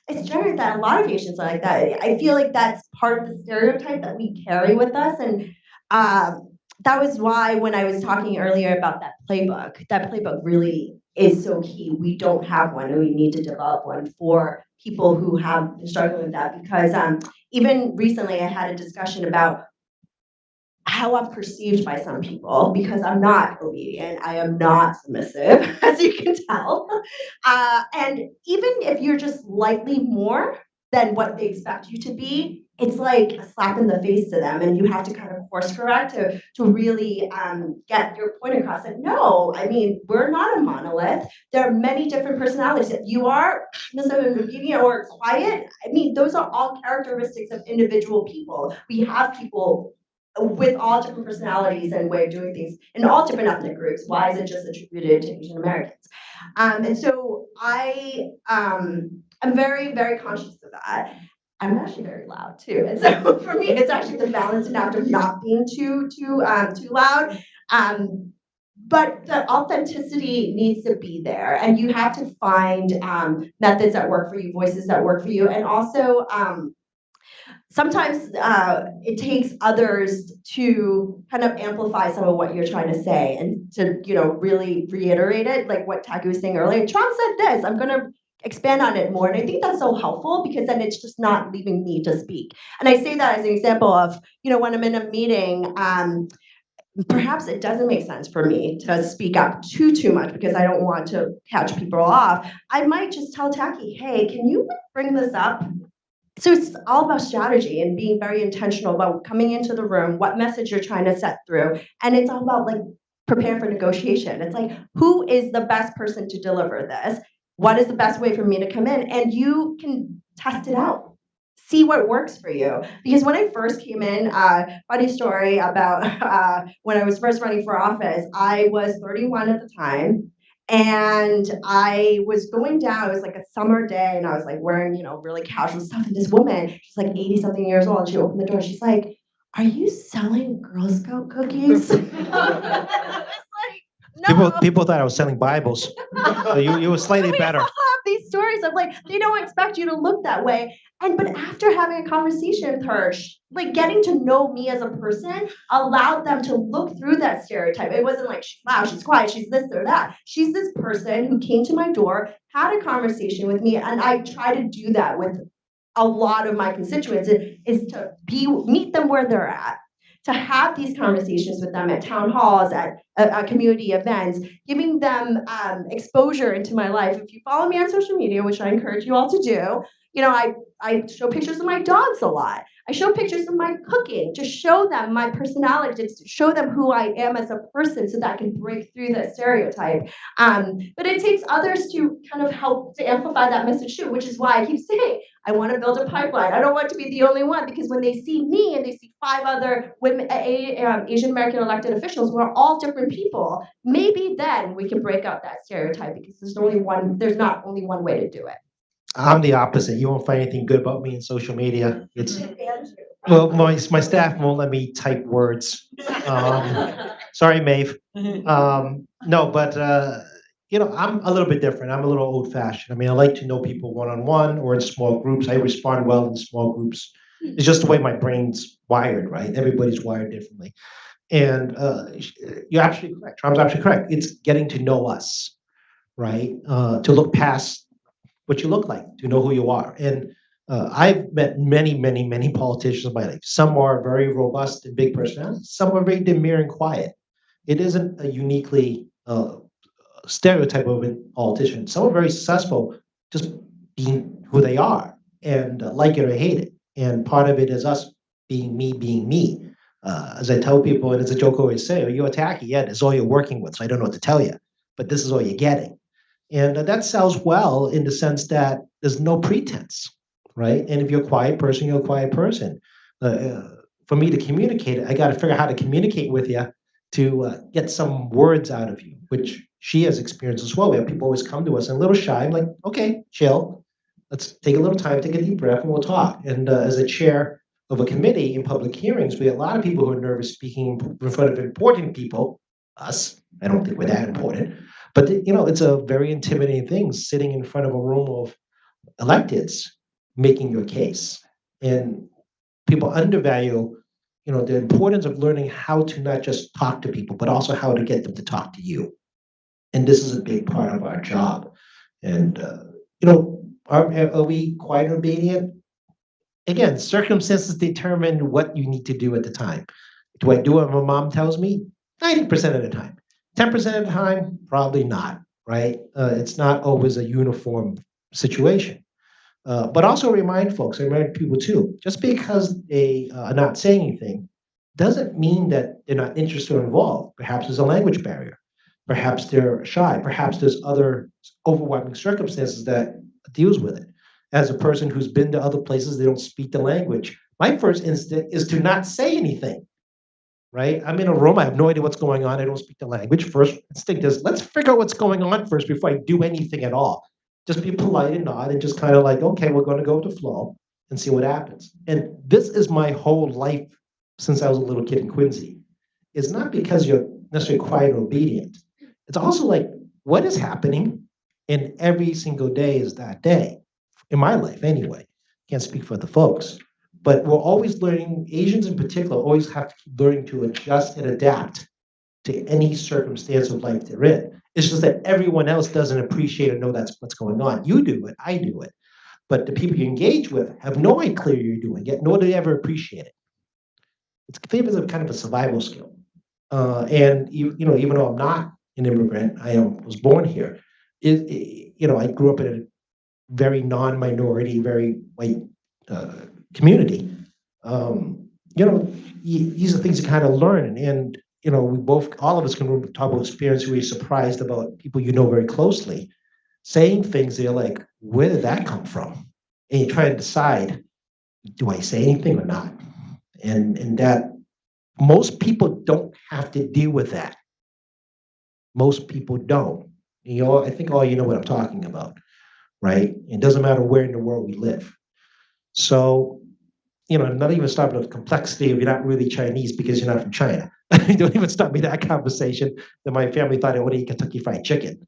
it's generally that a lot of Asians are like that. I feel like that's part of the stereotype that we carry with us, and that was why when I was talking earlier about that playbook really is so key. We don't have one, and we need to develop one for people who have been struggling with that, because even recently I had a discussion about how I'm perceived by some people, because I'm not obedient, I am not submissive, as you can tell. And even if you're just slightly more than what they expect you to be, it's like a slap in the face to them, and you have to kind of course correct to really get your point across. That no, I mean, we're not a monolith. There are many different personalities. If you are obedient or quiet, I mean, those are all characteristics of individual people. We have people with all different personalities and way of doing things in all different ethnic groups. Why is it just attributed to Asian Americans? And so I'm very, very conscious of that. I'm actually very loud too, and so for me, it's actually the balancing act of not being too loud. But the authenticity needs to be there, and you have to find methods that work for you, voices that work for you, and also sometimes it takes others to kind of amplify some of what you're trying to say and to really reiterate it, like what Taki was saying earlier. Trump said this. I'm going to expand on it more, and I think that's so helpful, because then it's just not leaving me to speak. And I say that as an example of when I'm in a meeting. Perhaps it doesn't make sense for me to speak up too much because I don't want to catch people off. I might just tell Taki, hey, can you bring this up? So it's all about strategy and being very intentional about coming into the room, what message you're trying to set through. And it's all about preparing for negotiation. It's like, who is the best person to deliver this? What is the best way for me to come in? And you can test it out. see what works for you. Because when I first came in, funny story about when I was first running for office, I was 31 at the time. And I was going down, it was like a summer day, and I was like wearing, really casual stuff. And this woman, she's like 80 something years old, and she opened the door. She's like, "Are you selling Girl Scout cookies?" I was like, "No." People thought I was selling Bibles. So you were slightly We better. all have these stories of like they don't expect you to look that way. But after having a conversation with her, like getting to know me as a person allowed them to look through that stereotype. It wasn't like she's loud, she's quiet, she's this or that. She's this person who came to my door, had a conversation with me, and I try to do that with a lot of my constituents is to meet them where they're at, to have these conversations with them at town halls, at community events, giving them exposure into my life. If you follow me on social media, which I encourage you all to do, I show pictures of my dogs a lot. I show pictures of my cooking to show them my personality, to show them who I am as a person so that I can break through that stereotype. But it takes others to kind of help to amplify that message too, which is why I keep saying I want to build a pipeline. I don't want to be the only one, because when they see me and they see 5 other women, Asian American elected officials, we're all different people. Maybe then we can break out that stereotype, because there's not only one way to do it. I'm the opposite. You won't find anything good about me in social media. Well, my staff won't let me type words. Sorry, Maeve. No, but I'm a little bit different. I'm a little old-fashioned. I mean, I like to know people one-on-one or in small groups. I respond well in small groups. It's just the way my brain's wired, right? Everybody's wired differently. And you're absolutely correct. Tom's absolutely correct. It's getting to know us, right? To look past what you look like, to know who you are. And I've met many, many, many politicians in my life. Some are very robust and big personalities. Some are very demure and quiet. It isn't a uniquely stereotype of a politician. Some are very successful just being who they are and like it or hate it. And part of it is us being me, being me. As I tell people, and it's a joke I always say, are you attacking? Yeah, it's all you're working with, so I don't know what to tell you. But this is all you're getting. And that sells well in the sense that there's no pretense, right? And if you're a quiet person, you're a quiet person. For me to communicate, I got to figure out how to communicate with you to get some words out of you, which she has experienced as well. We have people always come to us and a little shy. I'm like, okay, chill. Let's take a little time, take a deep breath, and we'll talk. And as a chair of a committee in public hearings, we have a lot of people who are nervous speaking in front of important people. Us, I don't think we're that important. But it's a very intimidating thing sitting in front of a room of electeds making your case. And people undervalue, the importance of learning how to not just talk to people, but also how to get them to talk to you. And this is a big part of our job. And are we quite obedient? Again, circumstances determine what you need to do at the time. Do I do what my mom tells me? 90% of the time. 10% of the time, probably not, right? It's not always a uniform situation. But also remind folks, I remind people too, just because they are not saying anything doesn't mean that they're not interested or involved. Perhaps there's a language barrier. Perhaps they're shy. Perhaps there's other overwhelming circumstances that deals with it. As a person who's been to other places, they don't speak the language. My first instinct is to not say anything. Right? I'm in a room. I have no idea what's going on. I don't speak the language. First instinct is let's figure out what's going on first before I do anything at all. Just be polite and nod and just kind of like, okay, we're going to go with the flow and see what happens. And this is my whole life since I was a little kid in Quincy. It's not because you're necessarily quiet or obedient. It's also like what is happening in every single day is that day. In my life, anyway. Can't speak for the folks. But we're always learning, Asians in particular, always have to keep learning to adjust and adapt to any circumstance of life they're in. It's just that everyone else doesn't appreciate or know that's what's going on. You do it, I do it. But the people you engage with have no idea you're doing it, nor do they ever appreciate it. It's kind of a survival skill. And even though I'm not an immigrant, I was born here. I grew up in a very non-minority, very white community. These are things you kind of learn, and all of us can talk about experience where you're surprised about people you know very closely saying things that you're like, where did that come from? And you try to decide, Do I say anything or not? And that most people don't have to deal with that. Most people don't. I think all you know what I'm talking about, right? It doesn't matter where in the world we live. So, not even start with the complexity if you're not really Chinese because you're not from China. Don't even start me that conversation that my family thought I would eat Kentucky Fried Chicken,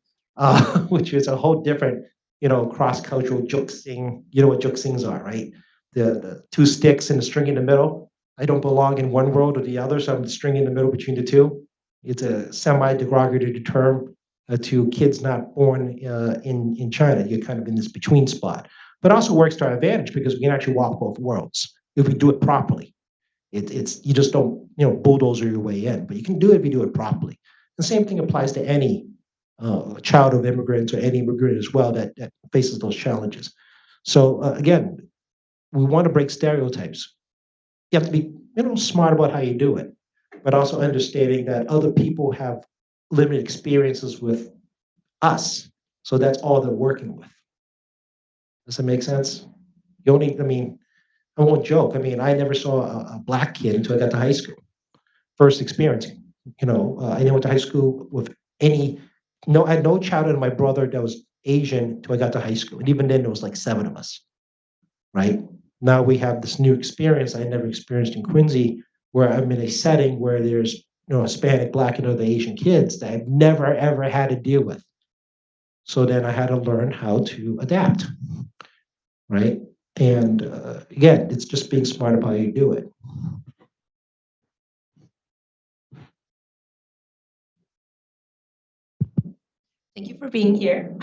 which is a whole different, cross-cultural juxing. You know what juxings are, right? The two sticks and the string in the middle. I don't belong in one world or the other, so I'm the string in the middle between the two. It's a semi-derogatory term to kids not born in China. You're kind of in this between spot, but also works to our advantage because we can actually walk both worlds if we do it properly. It's you just don't bulldozer your way in, but you can do it if you do it properly. The same thing applies to any child of immigrants or any immigrant as well that faces those challenges. So again, we want to break stereotypes. You have to be smart about how you do it, but also understanding that other people have limited experiences with us, so that's all they're working with. Does that make sense? I mean, I won't joke. I mean, I never saw a black kid until I got to high school. First experience. I never went to high school with any. No, I had no child in my brother that was Asian until I got to high school, and even then there was like 7 of us. Right now we have this new experience I never experienced in Quincy, where I'm in a setting where there's Hispanic, Black, and other Asian kids that I've never ever had to deal with. So then I had to learn how to adapt. Right. And again, it's just being smart about how you do it. Thank you for being here.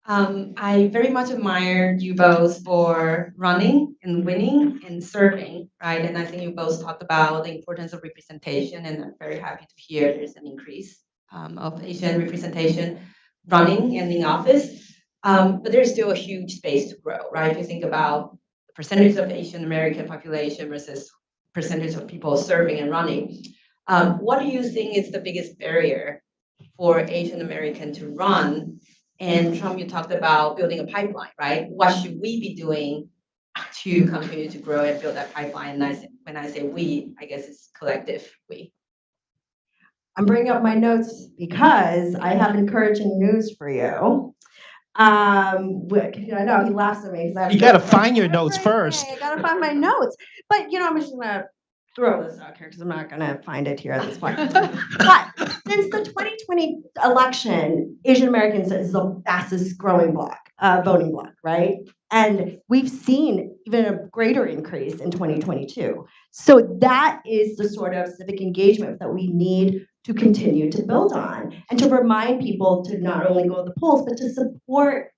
I very much admire you both for running and winning and serving, right? And I think you both talked about the importance of representation, and I'm very happy to hear there's an increase of Asian representation running and in office. But there's still a huge space to grow, right? If you think about the percentage of Asian American population versus percentage of people serving and running, what do you think is the biggest barrier for Asian American to run? And Trump, you talked about building a pipeline, right? What should we be doing to continue to grow and build that pipeline? And when I say we, I guess it's collective we. I'm bringing up my notes because I have encouraging news for you. I know he laughs at me because You got to find your notes first. I gotta find my notes, but I'm just gonna throw this out here because I'm not gonna find it here at this point. But since the 2020 election, Asian Americans is the fastest growing bloc, voting bloc, right? And we've seen even a greater increase in 2022. So that is the sort of civic engagement that we need to continue to build on and to remind people to not only go to the polls, but to support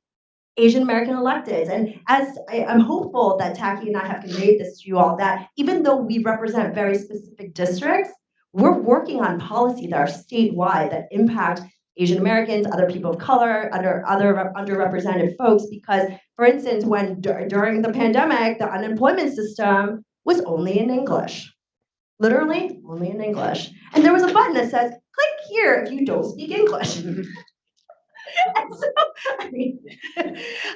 Asian American electeds. And as I'm hopeful that Tacky and I have conveyed this to you all, that even though we represent very specific districts, we're working on policy that are statewide that impact Asian Americans, other people of color, other underrepresented folks, because, for instance, when during the pandemic, the unemployment system was only in English. Literally, only in English. And there was a button that says, click here if you don't speak English. And so,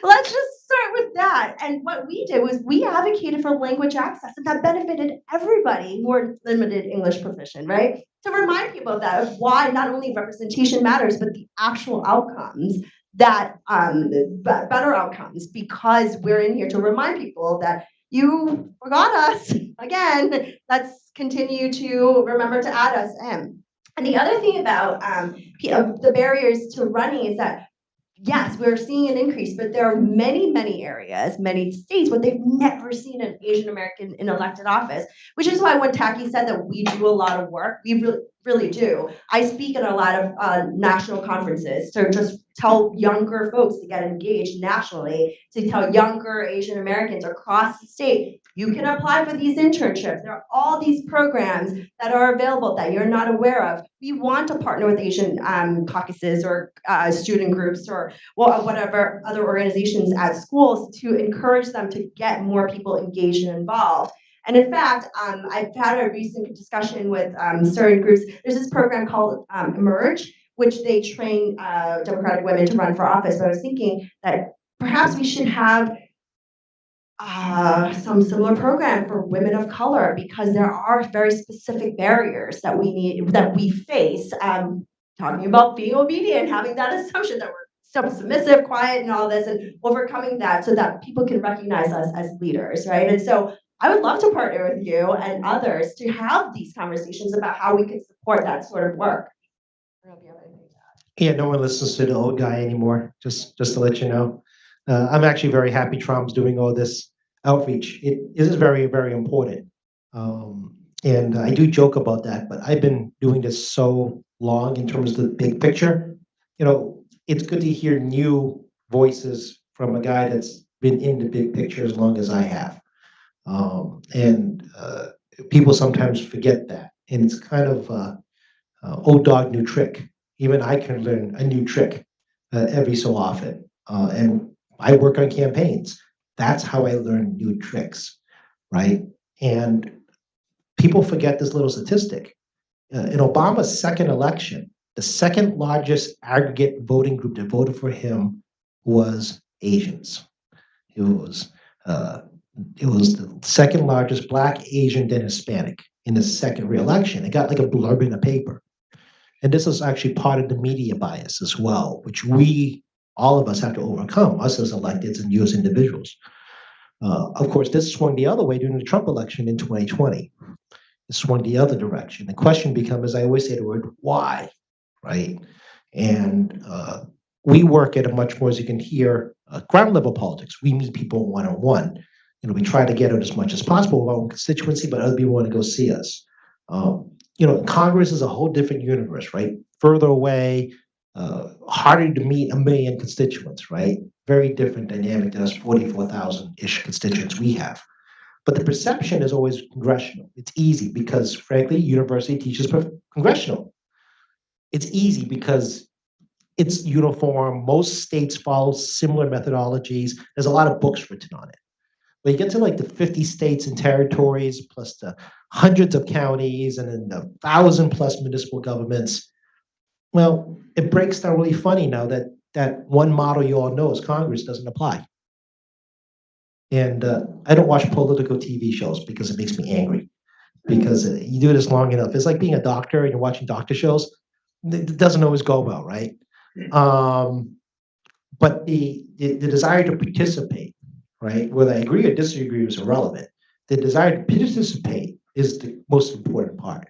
let's just start with that. And what we did was we advocated for language access, and that benefited everybody who are limited English proficient, right? To remind people of that, of why not only representation matters, but the actual outcomes that better outcomes, because we're in here to remind people that you forgot us. Again, let's continue to remember to add us in. And the other thing about the barriers to running is that, yes, we're seeing an increase, but there are many, many areas, many states where they've never seen an Asian American in elected office, which is why when Tacky said that we do a lot of work, we really do. I speak at a lot of national conferences to just tell younger folks to get engaged nationally, to tell younger Asian Americans across the state, you can apply for these internships. There are all these programs that are available that you're not aware of. We want to partner with Asian caucuses or student groups or whatever other organizations at schools to encourage them to get more people engaged and involved. And in fact, I've had a recent discussion with certain groups. There's this program called Emerge, which they train Democratic women to run for office. But I was thinking that perhaps we should have some similar program for women of color, because there are very specific barriers that we face. Talking about being obedient, having that assumption that we're submissive, quiet, and all this, and overcoming that so that people can recognize us as leaders, right? And so I would love to partner with you and others to have these conversations about how we can support that sort of work. I don't know if you have anything to add. Yeah, no one listens to the old guy anymore. Just to let you know, I'm actually very happy Trump's doing all this outreach. It is very very important, and I do joke about that. But I've been doing this so long in terms of the big picture. You know, it's good to hear new voices from a guy that's been in the big picture as long as I have, and people sometimes forget that, and it's kind of old dog new trick. Even I can learn a new trick every so often. And I work on campaigns. That's how I learn new tricks, right? And people forget this little statistic. In Obama's second election, the second largest aggregate voting group that voted for him was Asians. It was uh, it was the second largest Black, Asian, then Hispanic in his second reelection. It got like a blurb in the paper. And this is actually part of the media bias as well, which all of us have to overcome, us as electeds and you as individuals. Of course, this swung the other way during the Trump election in 2020. It swung the other direction. The question becomes, as I always say the word, why, right? And we work at a much more, as you can hear, ground level politics. We meet people one-on-one. We try to get out as much as possible of our own constituency, but other people want to go see us. Congress is a whole different universe, right? Further away, harder to meet a million constituents, right? Very different dynamic than us 44,000-ish constituents we have. But the perception is always congressional. It's easy because, frankly, university teaches congressional. It's easy because it's uniform. Most states follow similar methodologies. There's a lot of books written on it. But you get to like the 50 states and territories, plus the hundreds of counties, and then the 1,000+ municipal governments. Well, it breaks down really funny now that one model you all know as Congress doesn't apply. And I don't watch political TV shows because it makes me angry. Because you do this long enough. It's like being a doctor and you're watching doctor shows. It doesn't always go well, right? But the desire to participate, right? Whether I agree or disagree is irrelevant. The desire to participate is the most important part.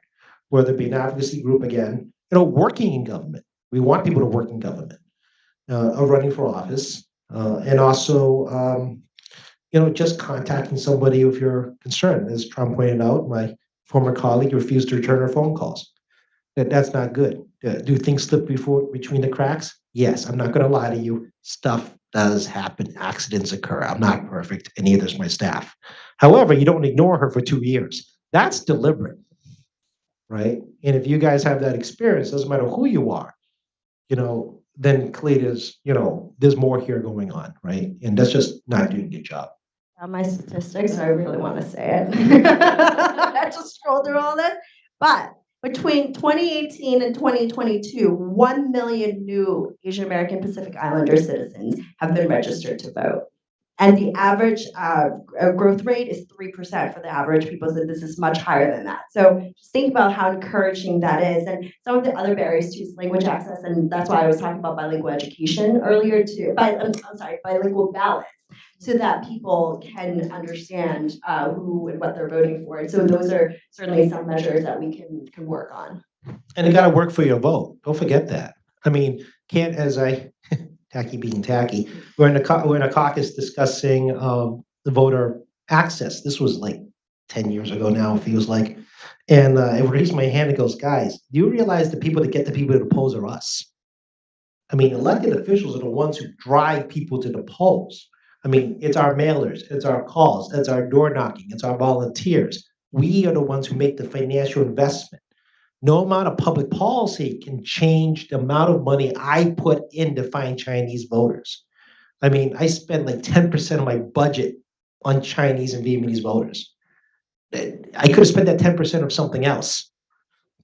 Whether it be an advocacy group, again, working in government. We want people to work in government, running for office, and also, just contacting somebody if you're concerned. As Trump pointed out, my former colleague refused to return her phone calls. That's not good. Do things slip between the cracks? Yes, I'm not going to lie to you. Stuff does happen. Accidents occur. I'm not perfect, and neither is my staff. However, you don't ignore her for 2 years. That's deliberate, right? And if you guys have that experience, doesn't matter who you are, then clearly there's more here going on, right? And that's just not doing a good job. My statistics, so I really want to say it. I just scrolled through all this. But between 2018 and 2022, 1 million new Asian American Pacific Islander citizens have been registered to vote. And the average growth rate is 3% for the average people, so this is much higher than that. So just think about how encouraging that is. And some of the other barriers to language access, and that's why I was talking about bilingual education earlier too, bilingual ballots, so that people can understand who and what they're voting for. And so those are certainly some measures that we can work on. And it got to work for your vote. Don't forget that. I mean, tacky being tacky. We're in a caucus discussing the voter access. This was like 10 years ago now, it feels like. And I raised my hand and goes, guys, do you realize the people that get the people to the polls are us? I mean, elected officials are the ones who drive people to the polls. I mean, it's our mailers, it's our calls, it's our door knocking, it's our volunteers. We are the ones who make the financial investment. No amount of public policy can change the amount of money I put in to find Chinese voters. I mean, I spend like 10% of my budget on Chinese and Vietnamese voters. I could have spent that 10% of something else,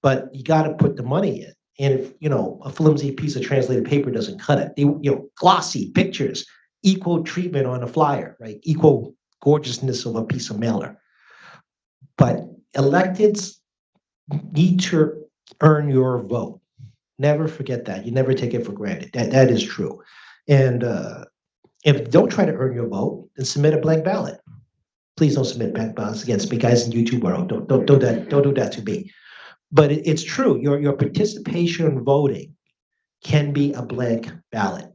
but you got to put the money in. And if, a flimsy piece of translated paper doesn't cut it, glossy pictures, equal treatment on a flyer, right? Equal gorgeousness of a piece of mailer. But electeds need to earn your vote. Never forget that. You never take it for granted. That is true. And if don't try to earn your vote, then submit a blank ballot. Please don't submit blank ballots against me, guys in YouTube world. Don't do that to me. But it's true. Your participation in voting can be a blank ballot.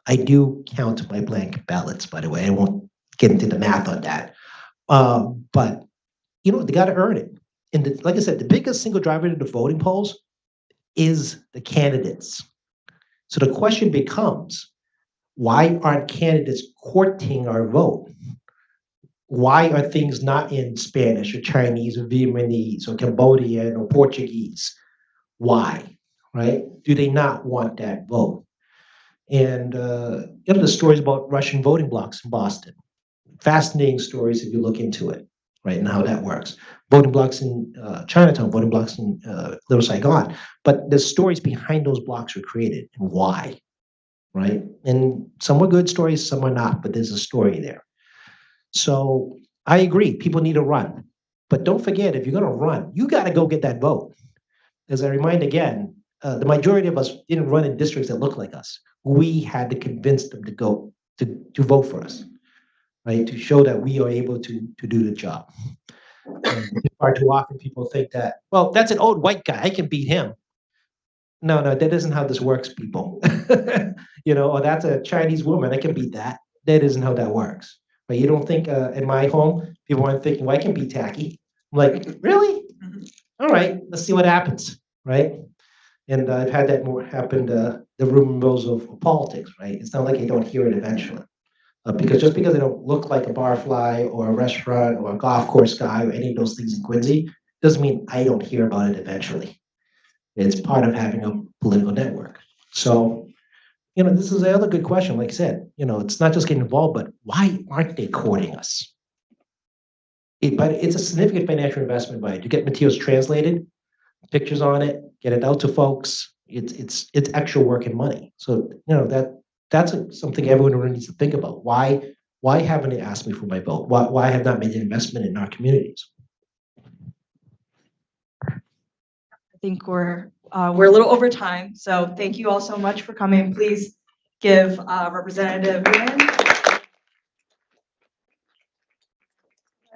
I do count my blank ballots, by the way. I won't get into the math on that. But you know, they got to earn it. And like I said, the biggest single driver to the voting polls is the candidates. So the question becomes, why aren't candidates courting our vote? Why are things not in Spanish or Chinese or Vietnamese or Cambodian or Portuguese? Why, right? Do they not want that vote? And you know, the stories about Russian voting blocks in Boston. Fascinating stories if you look into it, right, and how that works. Voting blocks in Chinatown, voting blocks in Little Saigon. But the stories behind those blocks were created and why, right? And some were good stories, some are not, but there's a story there. So I agree, people need to run. But don't forget, if you're going to run, you got to go get that vote. As I remind again, the majority of us didn't run in districts that look like us. We had to convince them to go to vote for us, right? To show that we are able to do the job. Far too often people think that, well, that's an old white guy, I can beat him. No, that isn't how this works, people. You know, or that's a Chinese woman, I can beat that. That isn't how that works. But you don't think in my home, people aren't thinking, well, I can beat Tacky. I'm like, really? All right, let's see what happens, right? And I've had that more happen to the rumors of politics, right? It's not like you don't hear it eventually. Because just because they don't look like a barfly or a restaurant or a golf course guy or any of those things in Quincy, doesn't mean I don't hear about it eventually. It's part of having a political network. So, you know, this is the other good question. Like I said, you know, it's not just getting involved, but why aren't they courting us? But it's a significant financial investment by it. You get materials translated, pictures on it, get it out to folks. It's extra work and money. So, you know, that's something everyone really needs to think about. Why haven't they asked me for my vote? Why have not made an investment in our communities? I think we're a little over time, so thank you all so much for coming. Please give Representative Nguyen